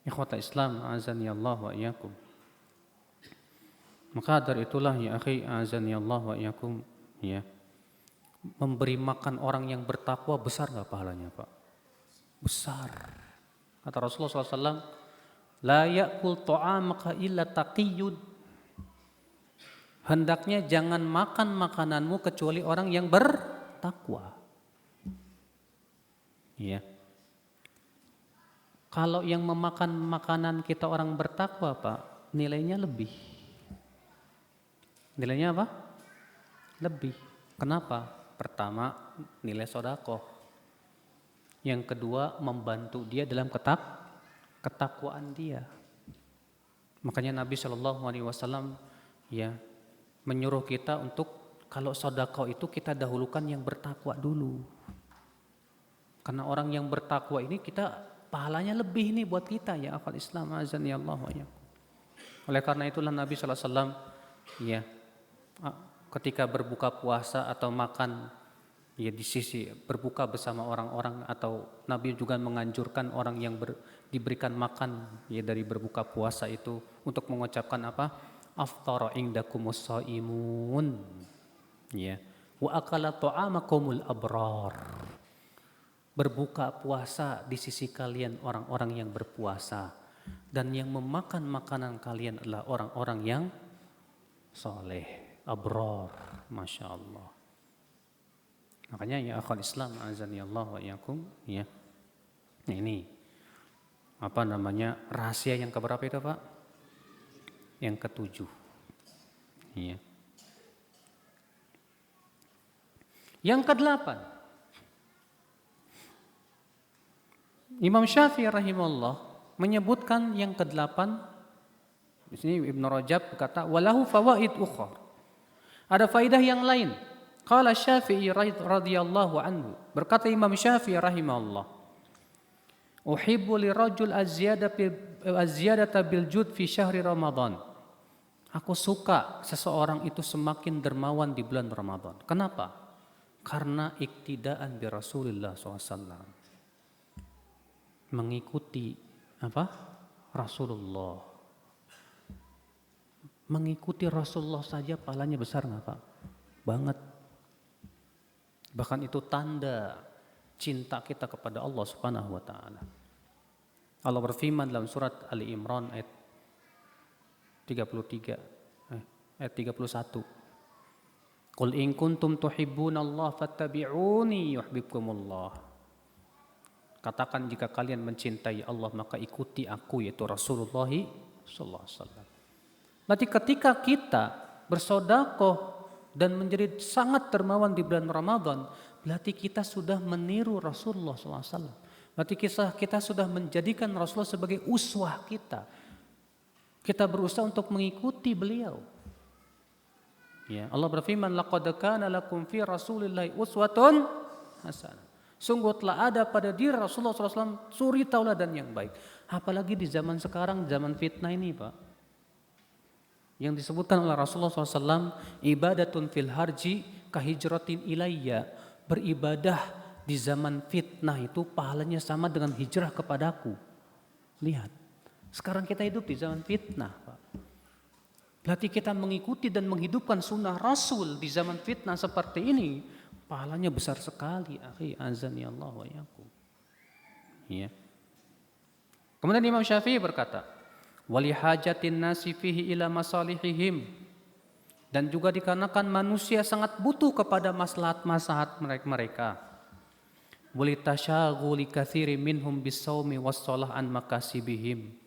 Ikhwata Islam azani Allah wa iyyakum. Maka dari itulah ya akhi azani Allah wa iyyakum, ya. Memberi makan orang yang bertakwa besar enggak pahalanya, Pak? Besar. Kata Rasulullah SAW, la ya'kul ta'amaka illa taqiyyud. Hendaknya jangan makan makananmu kecuali orang yang bertakwa. Ya. Kalau yang memakan makanan kita orang bertakwa Pak, nilainya lebih. Nilainya apa? lebih. Kenapa? Pertama, nilai sodakoh. Yang kedua, membantu dia dalam ketakwaan dia. Makanya Nabi Shallallahu Alaihi Wasallam ya menyuruh kita untuk kalau sodakoh itu kita dahulukan yang bertakwa dulu. Karena orang yang bertakwa ini kita pahalanya lebih nih buat kita ya akal Islam azan ya Allah ya. Oleh karena itulah Nabi Shallallahu Alaihi Wasallam ya ketika berbuka puasa atau makan ya di sisi berbuka bersama orang-orang atau Nabi juga menganjurkan orang yang diberikan makan ya dari berbuka puasa itu untuk mengucapkan apa? Aftara indakumus shaimun ya wa akala ta'amakumul abrar. Berbuka puasa di sisi kalian orang-orang yang berpuasa dan yang memakan makanan kalian adalah orang-orang yang soleh, abrar, masya Allah. Makanya ya akhwal Islam azani Allah wa iyyakum ya. Nah, ini apa namanya rahasia yang keberapa itu Pak? Yang ketujuh. Ya. Yang kedelapan. Imam Syafi'i rahimahullah menyebutkan yang kedelapan. Di sini Ibnu Rajab berkata walahu fawaid ukhra. Ada faidah yang lain. Qala Syafi'i radhiyallahu anhu, berkata Imam Syafi'i rahimahullah, uhibbu lirajul az-ziyadata bil jud fi syahri Ramadan. Aku suka seseorang itu semakin dermawan di bulan Ramadan. Kenapa? Karena iktidaan bi Rasulullah SAW. Mengikuti apa? Rasulullah. Mengikuti Rasulullah saja pahalanya besar nggak Pak? Banget. Bahkan itu tanda cinta kita kepada Allah Subhanahu wa taala. Allah berfirman dalam surat Ali Imran ayat 31. Qul in kuntum tuhibbunallaha fattabi'uni yuhibbukumullah. Katakan jika kalian mencintai Allah maka ikuti aku yaitu Rasulullah sallallahu alaihi wasallam. Berarti ketika kita bersedekah dan menjadi sangat dermawan di bulan Ramadan, berarti kita sudah meniru Rasulullah SAW. Berarti kita sudah menjadikan Rasulullah sebagai uswah kita. Kita berusaha untuk mengikuti beliau. Ya, Allah berfirman, laqad kana lakum fi Rasulillahi uswatun hasanah. Sungguh telah ada pada diri Rasulullah SAW suri tauladan yang baik. Apalagi di zaman sekarang, zaman fitnah ini Pak. Yang disebutkan oleh Rasulullah SAW, ibadatun fil harji kahijratin ilayya. Beribadah di zaman fitnah itu pahalanya sama dengan hijrah kepadaku. Lihat, sekarang kita hidup di zaman fitnah Pak. Berarti kita mengikuti dan menghidupkan sunnah Rasul di zaman fitnah seperti ini, pahalanya besar sekali. Akhi azan ya Allah wa yakum. Ya. Kemudian Imam Syafi'i berkata, wali hajatin nasi fihi ila masalihihim, dan juga dikarenakan manusia sangat butuh kepada maslahat-maslahat mereka. Wali tasyaghuli katsiri minhum bis-shaumi was-shalah an makasibihim.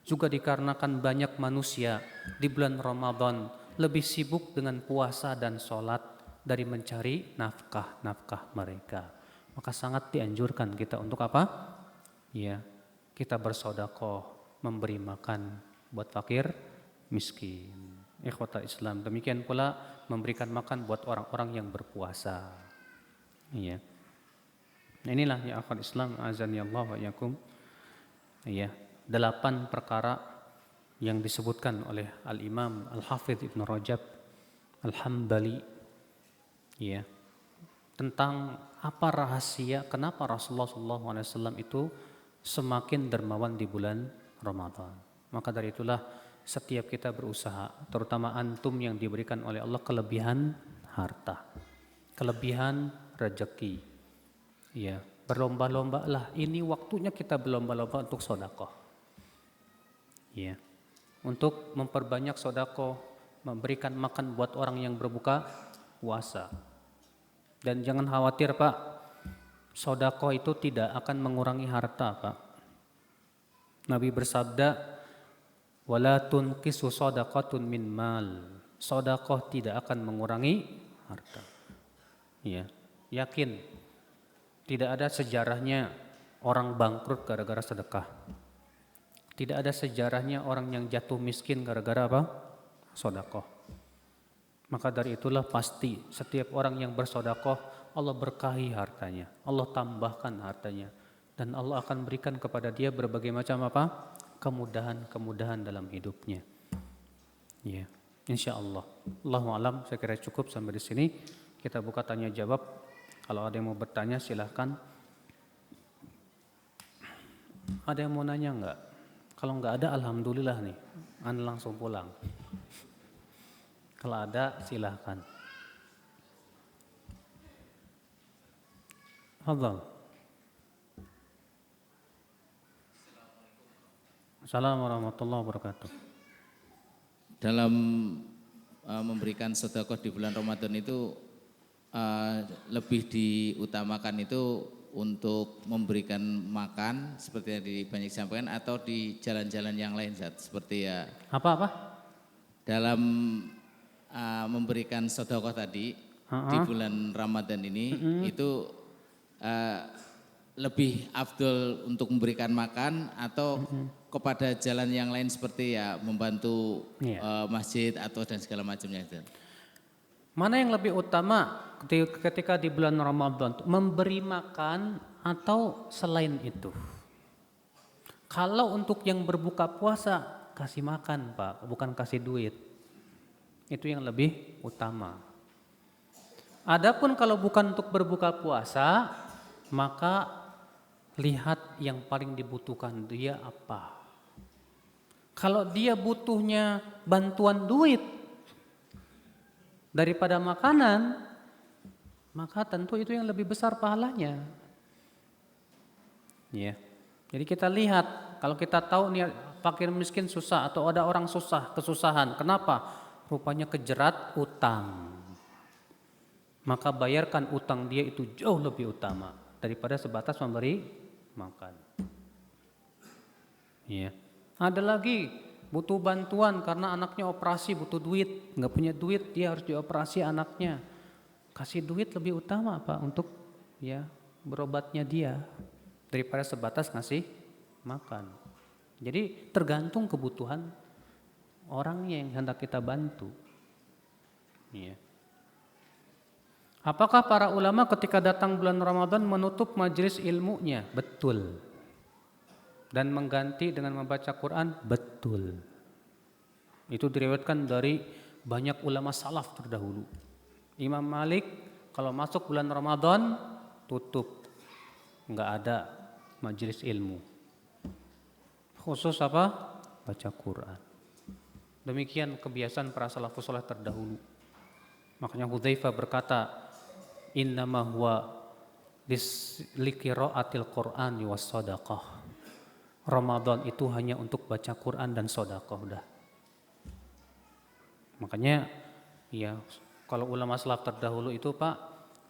Juga dikarenakan banyak manusia di bulan Ramadan lebih sibuk dengan puasa dan sholat dari mencari nafkah mereka. Maka sangat dianjurkan kita untuk apa? Ya, kita bersedekah, memberi makan buat fakir miskin. Ikhwatal Islam, demikian pula memberikan makan buat orang-orang yang berpuasa. Iya. Nah, inilah ya akhwat Islam azan ya Allah wa yakum. Iya, 8 perkara yang disebutkan oleh Al-Imam Al-Hafidz Ibnu Rajab Al-Hambali ya, tentang apa rahasia kenapa Rasulullah SAW itu semakin dermawan di bulan Ramadan. Maka dari itulah setiap kita berusaha, terutama antum yang diberikan oleh Allah kelebihan harta, kelebihan rezeki. Ya, berlomba-lombalah. Ini waktunya kita berlomba-lomba untuk sedekah. Ya. Untuk memperbanyak sedekah, memberikan makan buat orang yang berbuka puasa. Dan jangan khawatir Pak, sedekah itu tidak akan mengurangi harta Pak. Nabi bersabda, wala tunqisu shadaqatun min mal. Sedekah tidak akan mengurangi harta. Ya, yakin tidak ada sejarahnya orang bangkrut gara-gara sedekah. Tidak ada sejarahnya orang yang jatuh miskin gara-gara apa? Sedekah. Maka dari itulah pasti setiap orang yang bersedekah Allah berkahi hartanya, Allah tambahkan hartanya, dan Allah akan berikan kepada dia berbagai macam apa? Kemudahan-kemudahan dalam hidupnya. Ya, insya Allah. Allahu alam, saya kira cukup sampai di sini. Kita buka tanya jawab. Kalau ada yang mau bertanya silahkan. Ada yang mau nanya enggak? Kalau enggak ada, alhamdulillah nih, Anda langsung pulang. Kalau ada silahkan. Fadhal. Assalamualaikum warahmatullahi wabarakatuh. Dalam memberikan sedekah di bulan Ramadan itu lebih diutamakan itu untuk memberikan makan seperti yang banyak disampaikan atau di jalan-jalan yang lain, Zat, seperti ya Apa? dalam memberikan sedekah tadi di bulan Ramadan ini itu lebih afdol untuk memberikan makan atau kepada jalan yang lain seperti ya membantu masjid atau dan segala macamnya itu. Mana yang lebih utama ketika di bulan Ramadan, memberi makan atau selain itu? Kalau untuk yang berbuka puasa, kasih makan Pak, bukan kasih duit. Itu yang lebih utama. Adapun kalau bukan untuk berbuka puasa, maka lihat yang paling dibutuhkan dia apa. Kalau dia butuhnya bantuan duit daripada makanan, maka tentu itu yang lebih besar pahalanya. Ya. Jadi kita lihat, kalau kita tahu nih fakir miskin susah atau ada orang susah, kesusahan. Kenapa? Rupanya kejerat utang. Maka bayarkan utang dia itu jauh lebih utama daripada sebatas memberi makan. Ya. Ada lagi butuh bantuan karena anaknya operasi, butuh duit, nggak punya duit, dia harus dioperasi anaknya. Kasih duit lebih utama Pak untuk ya berobatnya dia daripada sebatas ngasih makan. Jadi tergantung kebutuhan orangnya yang hendak kita bantu. Ya. Apakah para ulama ketika datang bulan Ramadan menutup majelis ilmunya? Betul. Dan mengganti dengan membaca Quran? Betul. Itu diriwayatkan dari banyak ulama salaf terdahulu. Imam Malik kalau masuk bulan Ramadan tutup, nggak ada majelis ilmu. Khusus apa? Baca Quran. Demikian kebiasaan para salafus saleh terdahulu. Makanya Hudzaifah berkata, innama huwa liqiraatil Qur'ani was shadaqah. Ramadan itu hanya untuk baca Quran dan sedekah udah. Makanya ya kalau ulama salaf terdahulu itu Pak,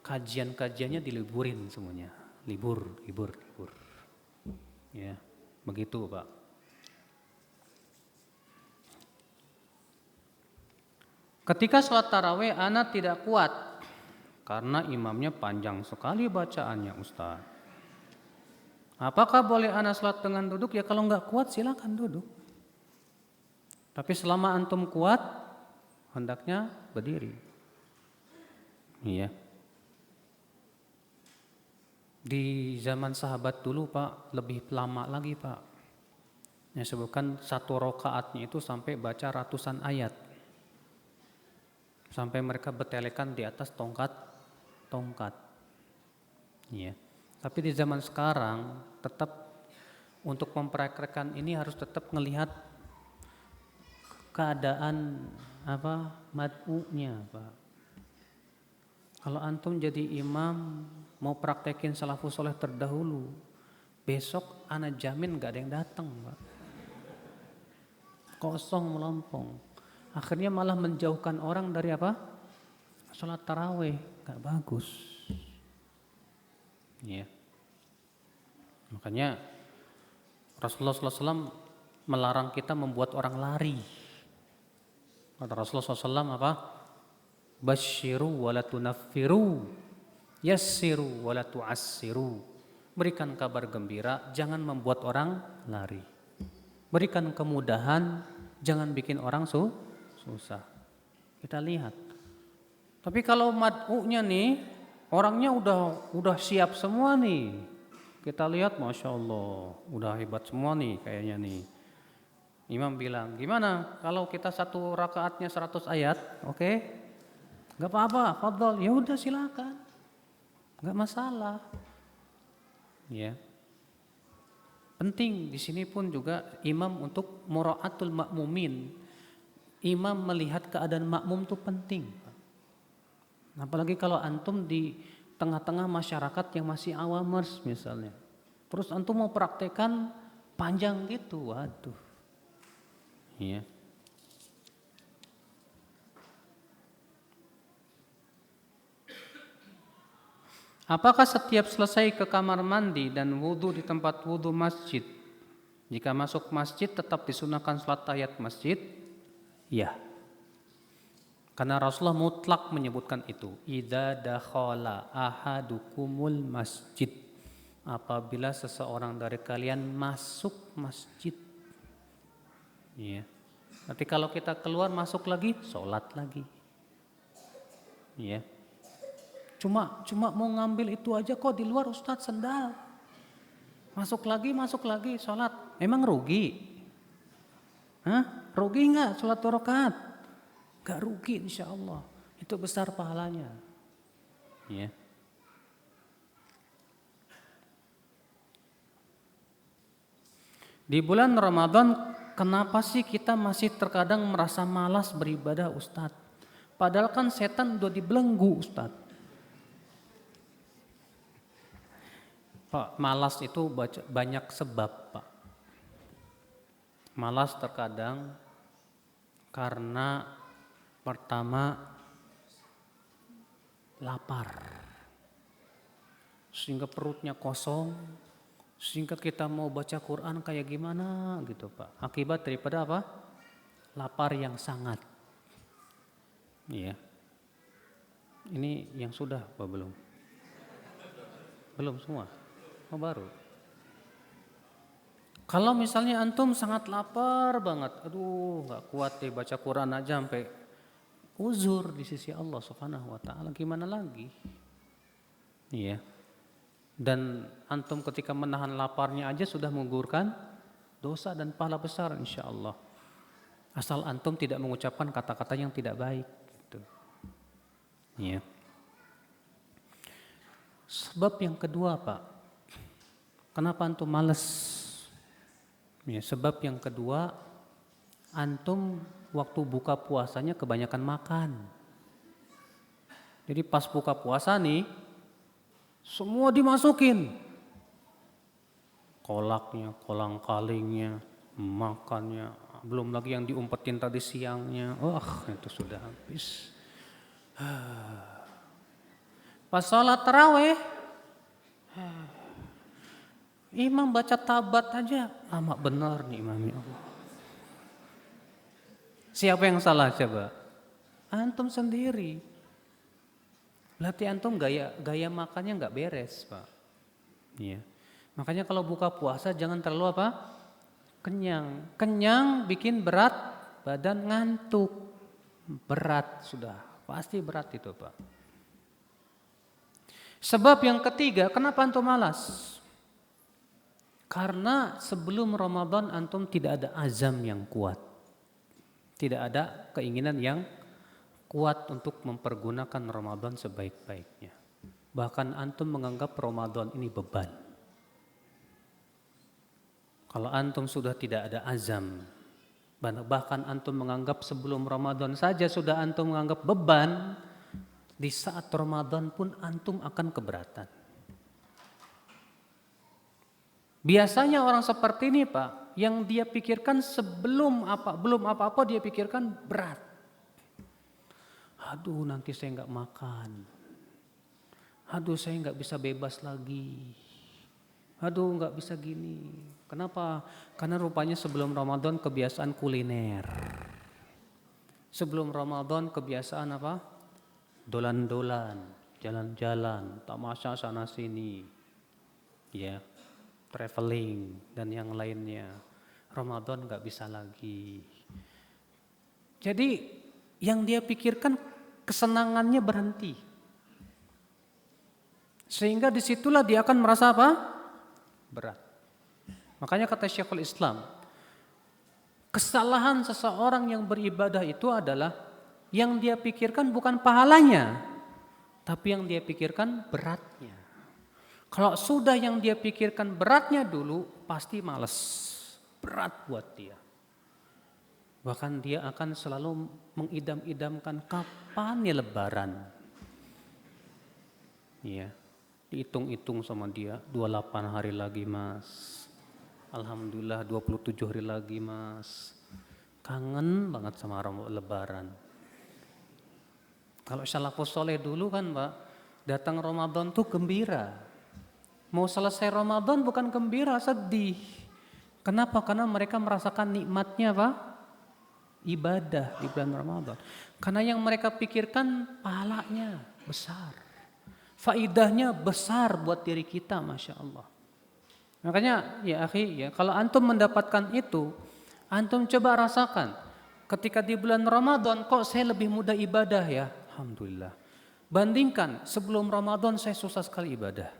kajian-kajiannya diliburin semuanya. Libur. Ya, begitu Pak. Ketika sholat tarawih ana tidak kuat karena imamnya panjang sekali bacaannya Ustaz. Apakah boleh ana salat dengan duduk? Ya kalau enggak kuat silakan duduk. Tapi selama antum kuat, hendaknya berdiri. Iya. Di zaman sahabat dulu Pak, lebih lama lagi Pak. Ya sebutkan satu rakaatnya itu sampai baca ratusan ayat. Sampai mereka bertelekan di atas tongkat. Iya. Tapi di zaman sekarang tetap untuk mempraktekkan ini harus tetap melihat keadaan mad'unya Pak. Kalau antum jadi imam mau praktekin salafus saleh terdahulu, besok ana jamin gak ada yang datang Pak. Kosong melompong. Akhirnya malah menjauhkan orang dari apa? Salat tarawih, gak bagus. Ya. Makanya Rasulullah SAW melarang kita membuat orang lari. Kata Rasulullah SAW apa? Basyiru wa la tunaffiru, yassiru wa la tu'assiru. Berikan kabar gembira, jangan membuat orang lari. Berikan kemudahan, jangan bikin orang susah. Kita lihat. Tapi kalau mad'unya nih, orangnya udah siap semua nih. Kita lihat, Masya Allah, udah hebat semua nih kayaknya nih. Imam bilang, gimana kalau kita satu rakaatnya 100 ayat, oke? Gak apa-apa, fadhol, ya udah silakan. Gak masalah. Ya. Penting di sini pun juga imam untuk mura'atul makmumin. Imam melihat keadaan makmum itu penting. Apalagi kalau antum di tengah-tengah masyarakat yang masih awamers misalnya. Terus antum mau praktekan panjang gitu, waduh. Ya. Apakah setiap selesai ke kamar mandi dan wudhu di tempat wudhu masjid, jika masuk masjid tetap disunahkan salat tahiyat masjid? Ya. Karena Rasulullah mutlak menyebutkan itu. Idza dakhala ahadukumul masjid. Apabila seseorang dari kalian masuk masjid. Ya. Nanti kalau kita keluar masuk lagi, sholat lagi. Ya. Cuma mau ngambil itu aja kok di luar Ustadz sendal. Masuk lagi, sholat. Emang rugi? Hah? Rugi enggak sholat 2 rakaat? Gak rugi insya Allah. Itu besar pahalanya. Ya. Di bulan Ramadan, kenapa sih kita masih terkadang merasa malas beribadah Ustadz? Padahal kan setan udah dibelenggu Ustadz. Pak, malas itu banyak sebab, Pak. Malas terkadang karena pertama lapar. Sehingga perutnya kosong, sehingga kita mau baca Quran kayak gimana gitu, Pak. Akibat daripada apa? Lapar yang sangat. Iya. Ini yang sudah apa belum? Belum semua. Oh, baru. Kalau misalnya antum sangat lapar banget, aduh nggak kuat deh baca Quran aja sampai uzur di sisi Allah Subhanahu wa taala, gimana lagi? Iya. Dan antum ketika menahan laparnya aja sudah menggugurkan dosa dan pahala besar insya Allah. Asal antum tidak mengucapkan kata-kata yang tidak baik gitu. Iya. Sebab yang kedua, Pak. Kenapa antum malas? Ya, sebab yang kedua, antum waktu buka puasanya kebanyakan makan. Jadi pas buka puasa nih, semua dimasukin. Kolaknya, kolang-kalingnya, makannya, belum lagi yang diumpetin tadi siangnya. Itu sudah habis. Pas sholat tarawih, imam baca tabat aja, lama benar nih imamnya Allah. Siapa yang salah coba? Antum sendiri. Berarti antum gaya makannya nggak beres, Pak. Iya. Makanya kalau buka puasa jangan terlalu apa? Kenyang. Kenyang bikin berat, badan ngantuk. Berat sudah, pasti berat itu, Pak. Sebab yang ketiga, kenapa antum malas? Karena sebelum Ramadan antum tidak ada azam yang kuat. Tidak ada keinginan yang kuat untuk mempergunakan Ramadan sebaik-baiknya. Bahkan antum menganggap Ramadan ini beban. Kalau antum sudah tidak ada azam, bahkan antum menganggap sebelum Ramadan saja sudah antum menganggap beban, di saat Ramadan pun antum akan keberatan. Biasanya orang seperti ini, Pak, yang dia pikirkan belum apa-apa dia pikirkan berat. Aduh, nanti saya nggak makan. Aduh, saya nggak bisa bebas lagi. Aduh, nggak bisa gini. Kenapa? Karena rupanya sebelum Ramadan kebiasaan kuliner. Sebelum Ramadan kebiasaan apa? dolan-dolan, jalan-jalan, tamasya sana sini, ya, traveling dan yang lainnya. Ramadan nggak bisa lagi. Jadi yang dia pikirkan kesenangannya berhenti. Sehingga disitulah dia akan merasa apa? Berat. Makanya kata Syekhul Islam, kesalahan seseorang yang beribadah itu adalah yang dia pikirkan bukan pahalanya, tapi yang dia pikirkan beratnya. Kalau sudah yang dia pikirkan beratnya dulu, pasti males. Berat buat dia. Bahkan dia akan selalu mengidam-idamkan kapan ya lebaran. Iya. Dihitung-hitung sama dia, 28 hari lagi mas. Alhamdulillah 27 hari lagi mas. Kangen banget sama lebaran. Kalau salafus soleh dulu kan Pak, datang Ramadan tuh gembira. Mau selesai Ramadan bukan gembira, sedih. Kenapa? Karena mereka merasakan nikmatnya Pak, ibadah di bulan Ramadan. Karena yang mereka pikirkan pahalanya besar. Faidahnya besar buat diri kita, Masya Allah. Makanya ya akhi, ya, kalau antum mendapatkan itu, antum coba rasakan. Ketika di bulan Ramadan kok saya lebih mudah ibadah ya, Alhamdulillah. Bandingkan sebelum Ramadan saya susah sekali ibadah.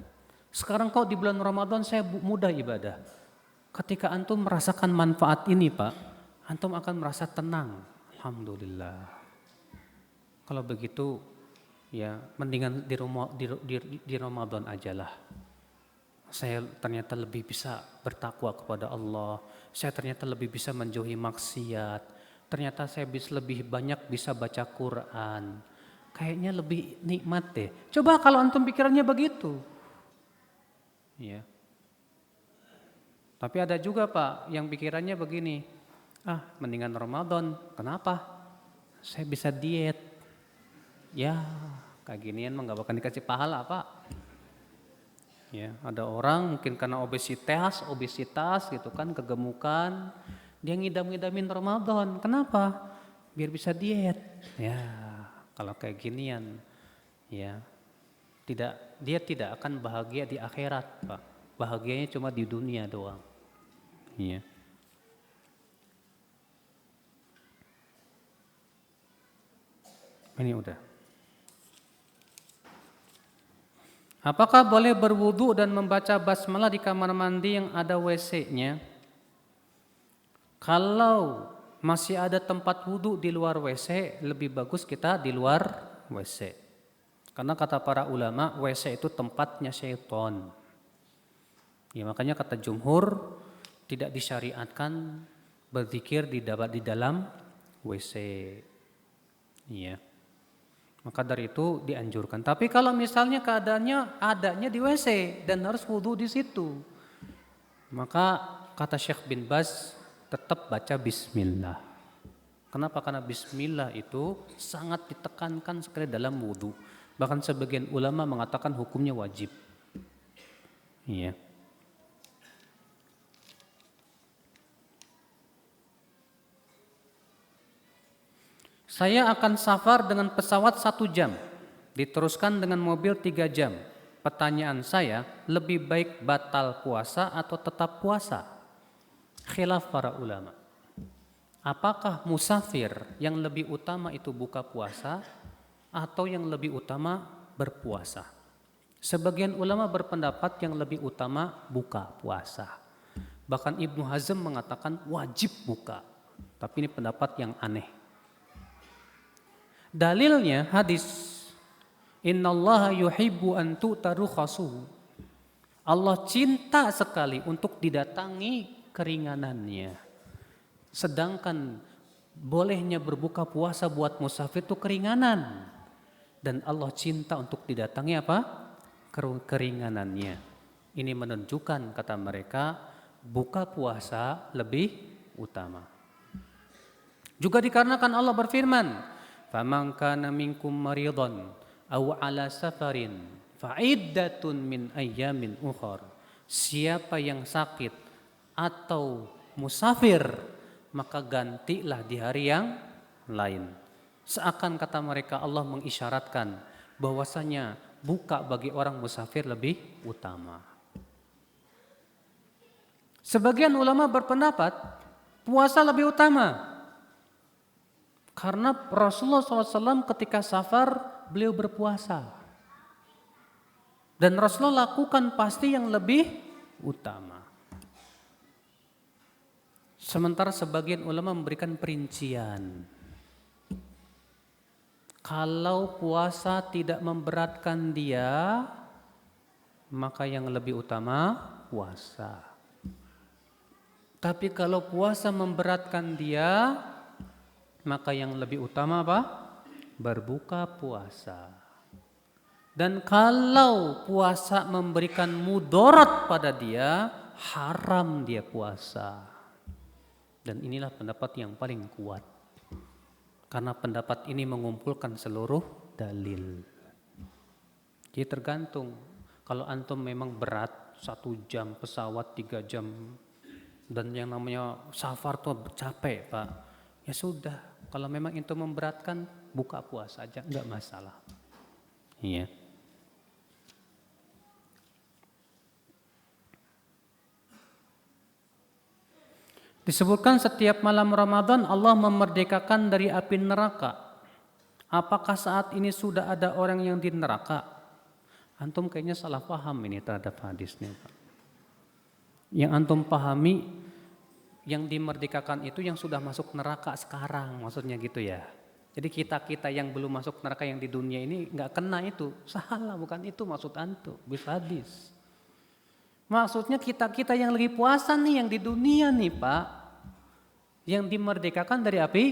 Sekarang kok di bulan Ramadan saya mudah ibadah. Ketika antum merasakan manfaat ini Pak, antum akan merasa tenang. Alhamdulillah. Kalau begitu, ya mendingan di Ramadan aja lah. Saya ternyata lebih bisa bertakwa kepada Allah. Saya ternyata lebih bisa menjauhi maksiat. Ternyata saya lebih banyak bisa baca Quran. Kayaknya lebih nikmat deh. Coba kalau antum pikirannya begitu. Ya. Tapi ada juga Pak yang pikirannya begini. Mendingan Ramadan. Kenapa? Saya bisa diet. Ya, kayak ginian mah gak bakal dikasih pahala Pak. Ya, ada orang mungkin karena obesitas gitu kan, kegemukan, dia ngidam-ngidamin Ramadan. Kenapa? Biar bisa diet. Ya, kalau kayak ginian, ya dia tidak akan bahagia di akhirat Pak. Bahagianya cuma di dunia doang. Ya. Ini udah. Apakah boleh berwudu dan membaca basmalah di kamar mandi yang ada WC-nya? Kalau masih ada tempat wudu di luar WC, lebih bagus kita di luar WC. Karena kata para ulama, WC itu tempatnya syaitan. Ya, makanya kata jumhur tidak disyariatkan berzikir di dalam WC. Iya. Maka dari itu dianjurkan. Tapi kalau misalnya keadaannya adanya di WC dan harus wudu di situ, maka kata Syekh bin Baz tetap baca bismillah. Kenapa? Karena bismillah itu sangat ditekankan sekali dalam wudu. Bahkan sebagian ulama mengatakan hukumnya wajib. Iya. Saya akan safar dengan pesawat 1 jam, diteruskan dengan mobil 3 jam. Pertanyaan saya, lebih baik batal puasa atau tetap puasa? Khilaf para ulama. Apakah musafir yang lebih utama itu buka puasa atau yang lebih utama berpuasa? Sebagian ulama berpendapat yang lebih utama buka puasa. Bahkan Ibnu Hazm mengatakan wajib buka. Tapi ini pendapat yang aneh. Dalilnya hadis innallaha yuhibbu an tu'taru khasuhu. Allah cinta sekali untuk didatangi keringanannya. Sedangkan bolehnya berbuka puasa buat musafir itu keringanan. Dan Allah cinta untuk didatangi apa? Keringanannya. Ini menunjukkan kata mereka buka puasa lebih utama. Juga dikarenakan Allah berfirman, faman kana minkum maridan aw ala safarin fa'iddatun min ayyamin ukhar. Siapa yang sakit atau musafir maka gantilah di hari yang lain. Seakan kata mereka Allah mengisyaratkan bahwasanya buka bagi orang musafir lebih utama. Sebagian ulama berpendapat puasa lebih utama. Karena Rasulullah SAW ketika safar beliau berpuasa. Dan Rasulullah lakukan pasti yang lebih utama. Sementara sebagian ulama memberikan perincian. Kalau puasa tidak memberatkan dia, maka yang lebih utama puasa. Tapi kalau puasa memberatkan dia, maka yang lebih utama apa? Berbuka puasa. Dan kalau puasa memberikan mudarat pada dia, haram dia puasa. Dan inilah pendapat yang paling kuat. Karena pendapat ini mengumpulkan seluruh dalil. Jadi tergantung. Kalau antum memang berat 1 jam pesawat 3 jam dan yang namanya safar tuh capek Pak. Ya sudah. Kalau memang itu memberatkan buka puasa aja enggak masalah. Iya. Disebutkan setiap malam Ramadan Allah memerdekakan dari api neraka. Apakah saat ini sudah ada orang yang di neraka? Antum kayaknya salah paham ini terhadap hadisnya, Pak. Yang antum pahami yang dimerdekakan itu yang sudah masuk neraka sekarang, maksudnya gitu ya. Jadi kita yang belum masuk neraka yang di dunia ini nggak kena itu. Salah, bukan itu maksud antum. Bisa hadis. Maksudnya kita yang lagi puasa nih yang di dunia nih Pak. Yang dimerdekakan dari api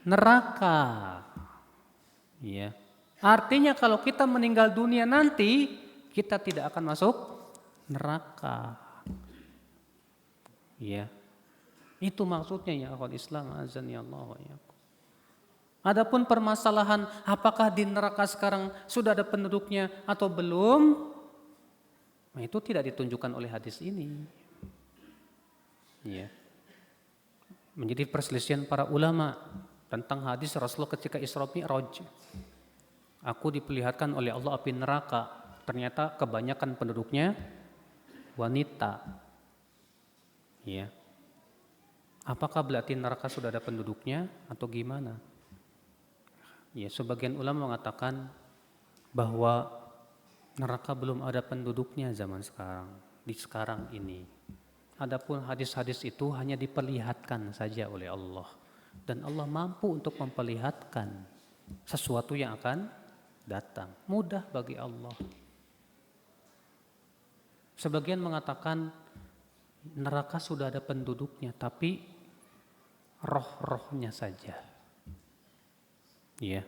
neraka. Iya. Artinya kalau kita meninggal dunia nanti kita tidak akan masuk neraka. Iya. Itu maksudnya ya akhwat Islam azan ya Allah ya. Adapun permasalahan apakah di neraka sekarang sudah ada penduduknya atau belum? Nah, itu tidak ditunjukkan oleh hadis ini. Iya. Menjadi perselisihan para ulama tentang hadis Rasulullah ketika Isra Mi'raj. Aku diperlihatkan oleh Allah api neraka. Ternyata kebanyakan penduduknya wanita. Iya. Apakah berarti neraka sudah ada penduduknya atau gimana? Ya, sebagian ulama mengatakan bahwa neraka belum ada penduduknya zaman sekarang, di sekarang ini. Adapun hadis-hadis itu hanya diperlihatkan saja oleh Allah. Dan Allah mampu untuk memperlihatkan sesuatu yang akan datang. Mudah bagi Allah. Sebagian mengatakan neraka sudah ada penduduknya, tapi roh-rohnya saja. Ya,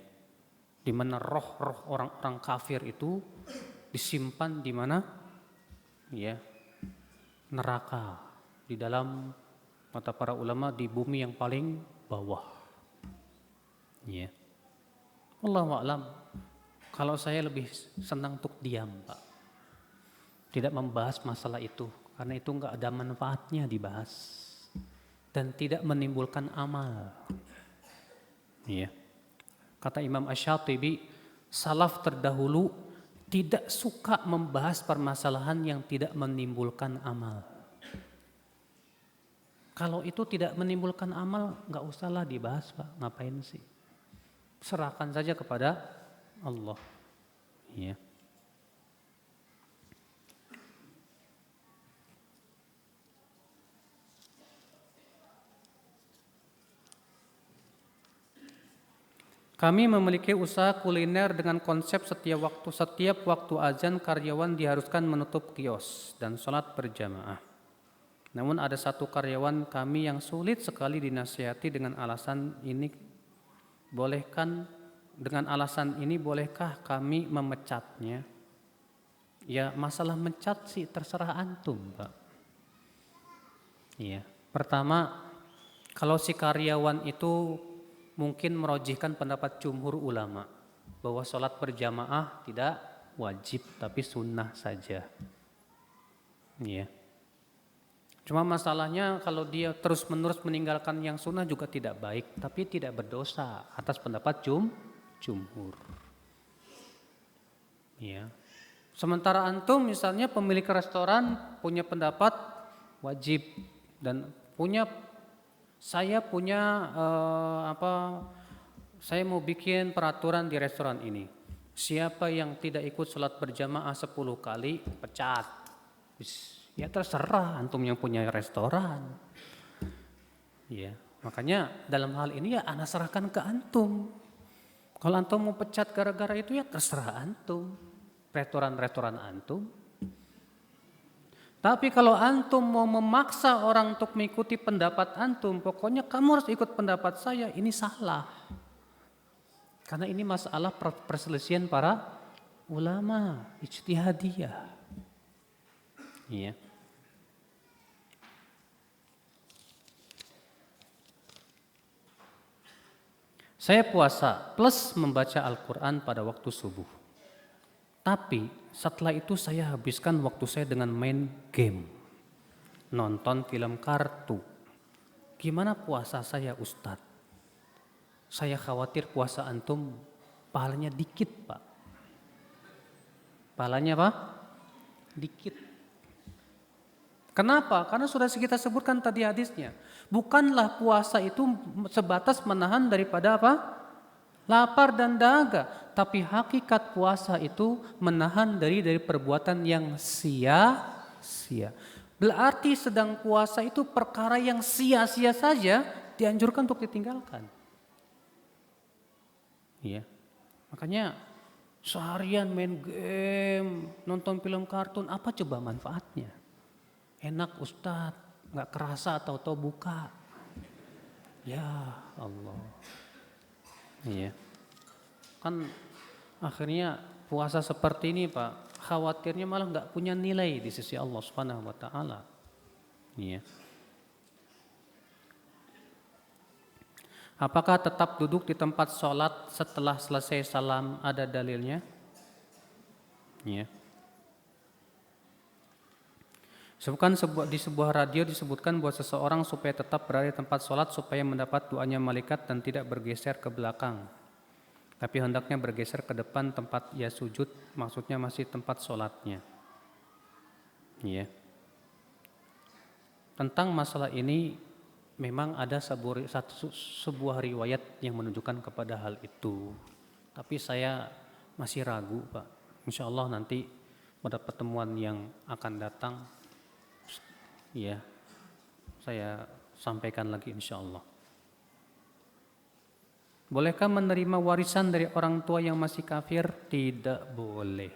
di mana roh-roh orang-orang kafir itu disimpan di mana? Ya, neraka. Di dalam mata para ulama di bumi yang paling bawah. Ya. Wallahu a'lam. Kalau saya lebih senang untuk diam, Pak. Tidak membahas masalah itu karena itu enggak ada manfaatnya dibahas dan tidak menimbulkan amal. Ya. Kata Imam Asy-Syatibi, salaf terdahulu tidak suka membahas permasalahan yang tidak menimbulkan amal. Kalau itu tidak menimbulkan amal, nggak usahlah dibahas Pak, ngapain sih? Serahkan saja kepada Allah. Ya. Kami memiliki usaha kuliner dengan konsep setiap waktu azan karyawan diharuskan menutup kios dan sholat berjamaah. Namun ada satu karyawan kami yang sulit sekali dinasihati dengan alasan ini bolehkah kami memecatnya? Ya masalah mencat sih terserah antum Pak. Iya. Pertama, kalau si karyawan itu mungkin merojihkan pendapat jumhur ulama bahwa sholat berjamaah tidak wajib tapi sunnah saja. Iya. Cuma masalahnya kalau dia terus-menerus meninggalkan yang sunnah juga tidak baik, tapi tidak berdosa atas pendapat jumhur. Ya. Sementara antum misalnya pemilik restoran punya pendapat wajib dan saya punya saya mau bikin peraturan di restoran ini. Siapa yang tidak ikut sholat berjamaah 10 kali pecat. Ya terserah antum yang punya restoran. Ya, makanya dalam hal ini ya ana serahkan ke antum. Kalau antum mau pecat gara-gara itu ya terserah antum. Restoran-restoran antum. Tapi kalau antum mau memaksa orang untuk mengikuti pendapat antum, pokoknya kamu harus ikut pendapat saya, ini salah. Karena ini masalah perselisihan para ulama, ijtihadiyah. Iya. Saya puasa plus membaca Al-Quran pada waktu subuh. Tapi setelah itu saya habiskan waktu saya dengan main game, nonton film kartu. Gimana puasa saya, Ustadz? Saya khawatir puasa antum pahalanya dikit, Pak. Pahalanya apa? Dikit. Kenapa? Karena sudah kita sebutkan tadi hadisnya. Bukanlah puasa itu sebatas menahan daripada apa? Lapar dan dahaga. Tapi hakikat puasa itu menahan dari perbuatan yang sia-sia. Berarti sedang puasa itu perkara yang sia-sia saja dianjurkan untuk ditinggalkan. Iya. Makanya seharian main game, nonton film kartun, apa coba manfaatnya? Enak Ustadz, gak kerasa tahu-tahu buka. Ya Allah. Iya. Kan akhirnya puasa seperti ini Pak, khawatirnya malah gak punya nilai di sisi Allah Subhanahu wa taala. Iya. Apakah tetap duduk di tempat sholat setelah selesai salam, ada dalilnya? Iya. Sebutkan di sebuah radio disebutkan bahwa seseorang supaya tetap berada di tempat sholat supaya mendapat doanya malaikat dan tidak bergeser ke belakang. Tapi hendaknya bergeser ke depan tempat ia sujud, maksudnya masih tempat sholatnya. Iya. Tentang masalah ini memang ada sebuah riwayat yang menunjukkan kepada hal itu. Tapi saya masih ragu Pak. Insya Allah nanti pada pertemuan yang akan datang, ya saya sampaikan lagi insya Allah. Bolehkah menerima warisan dari orang tua yang masih kafir? Tidak boleh.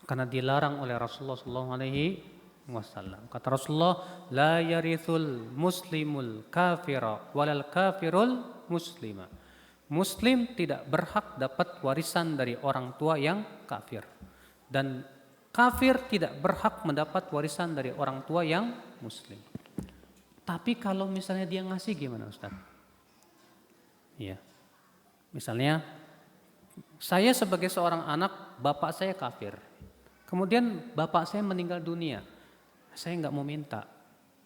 Karena dilarang oleh Rasulullah SAW. Kata Rasulullah, la yarithul muslimul kafira walal kafirul muslima. Muslim tidak berhak dapat warisan dari orang tua yang kafir. Dan kafir tidak berhak mendapat warisan dari orang tua yang muslim. Tapi kalau misalnya dia ngasih gimana Ustaz? Iya. Misalnya saya sebagai seorang anak, bapak saya kafir. Kemudian bapak saya meninggal dunia. Saya nggak mau minta,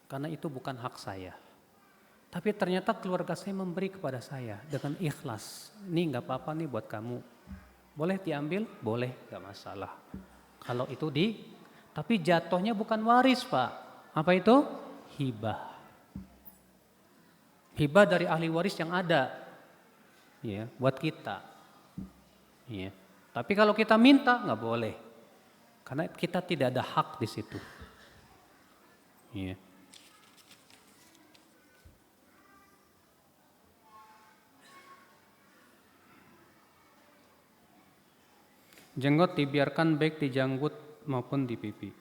karena itu bukan hak saya. Tapi ternyata keluarga saya memberi kepada saya dengan ikhlas. Ini nggak apa-apa nih buat kamu. Boleh diambil? Boleh, nggak masalah. Kalau itu tapi jatuhnya bukan waris Pak. Apa itu? Hibah. Hibah dari ahli waris yang ada, ya, buat kita. Ya. Tapi kalau kita minta nggak boleh, karena kita tidak ada hak di situ. Iya. Jenggot dibiarkan baik di janggut maupun di pipi.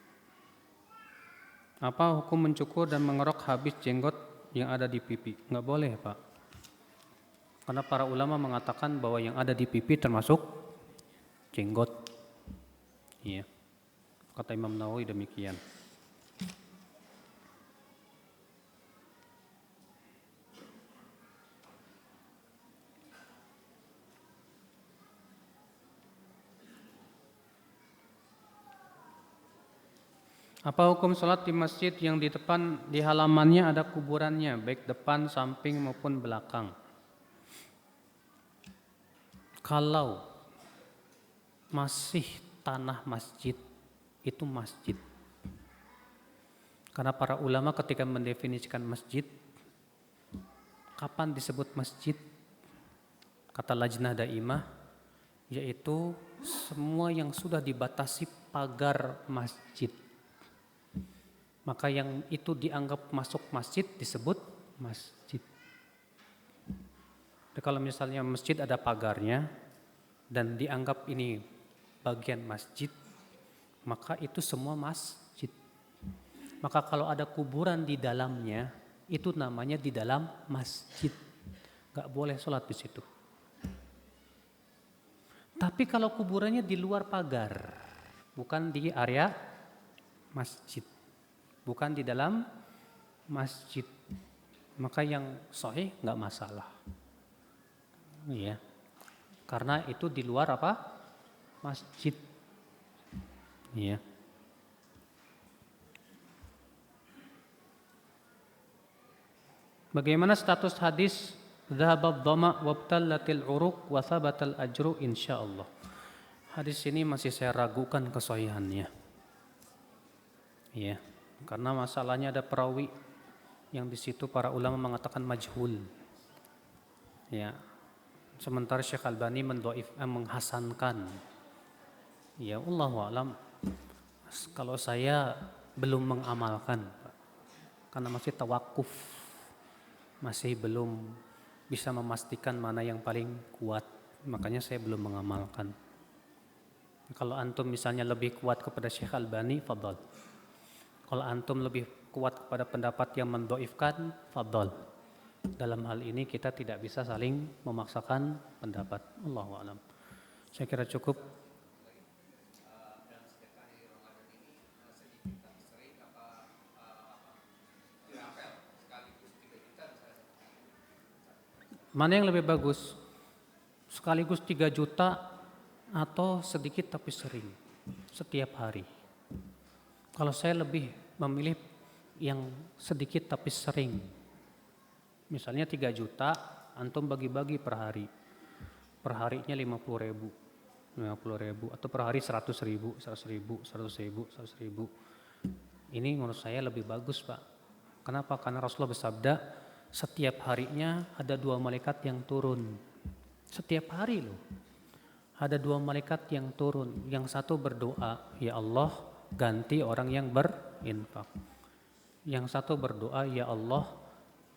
Apa hukum mencukur dan mengerok habis jenggot yang ada di pipi? Nggak boleh Pak. Karena para ulama mengatakan bahwa yang ada di pipi termasuk jenggot. Iya. Kata Imam Nawawi demikian. Apa hukum sholat di masjid yang di depan di halamannya ada kuburannya, baik depan, samping maupun belakang? Kalau masih tanah masjid, itu masjid. Karena para ulama ketika mendefinisikan masjid, kapan disebut masjid? Kata Lajnah Daimah, yaitu semua yang sudah dibatasi pagar masjid. Maka yang itu dianggap masuk masjid disebut masjid. Jadi kalau misalnya masjid ada pagarnya dan dianggap ini bagian masjid, maka itu semua masjid. Maka kalau ada kuburan di dalamnya, itu namanya di dalam masjid. Gak boleh sholat di situ. Tapi kalau kuburannya di luar pagar, bukan di area masjid, bukan di dalam masjid, maka yang sahih nggak masalah, ya, karena itu di luar apa? Masjid, ya. Bagaimana status hadis Dhahabad dhama wabtallatil uruq wa thabatal ajru insyaallah? Hadis ini masih saya ragukan kesahihannya, ya. Karena masalahnya ada perawi yang di situ para ulama mengatakan majhul. Ya. Sementara Syekh Albani menghasankan. Ya, Allahu a'lam. Kalau saya belum mengamalkan, karena masih tawakuf, masih belum bisa memastikan mana yang paling kuat, makanya saya belum mengamalkan. Kalau antum misalnya lebih kuat kepada Syekh Albani, fadhal. Kalau antum lebih kuat kepada pendapat yang mendhaifkan, fadhal. Dalam hal ini kita tidak bisa saling memaksakan pendapat. Allahu a'lam. Saya kira cukup. Mana yang lebih bagus? Sekaligus 3 juta atau sedikit tapi sering, setiap hari? Kalau saya lebih memilih yang sedikit tapi sering. Misalnya 3 juta, antum bagi-bagi per hari. Per harinya 50.000, atau per hari 100.000, 100.000, 100.000, 100.000. Ini menurut saya lebih bagus, Pak. Kenapa? Karena Rasulullah bersabda, setiap harinya ada 2 malaikat yang turun. Setiap hari loh. Ada 2 malaikat yang turun. Yang satu berdoa, ya Allah, ganti orang yang berinfak. Yang satu berdoa, ya Allah,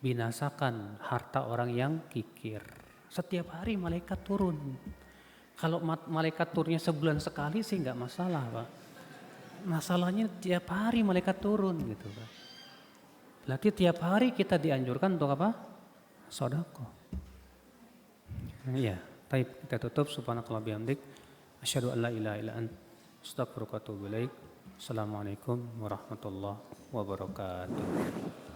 binasakan harta orang yang kikir. Setiap hari malaikat turun. Kalau malaikat turunnya sebulan sekali sih nggak masalah, Pak. Masalahnya tiap hari malaikat turun gitu, Pak. Berarti tiap hari kita dianjurkan untuk apa? Sedekah. Iya, baik, kita tutup. Subhanakallah bihamdik, asyhadu an la ilaha illa anta, astaghfiruka wa atubu ilaik. Assalamualaikum warahmatullahi wabarakatuh.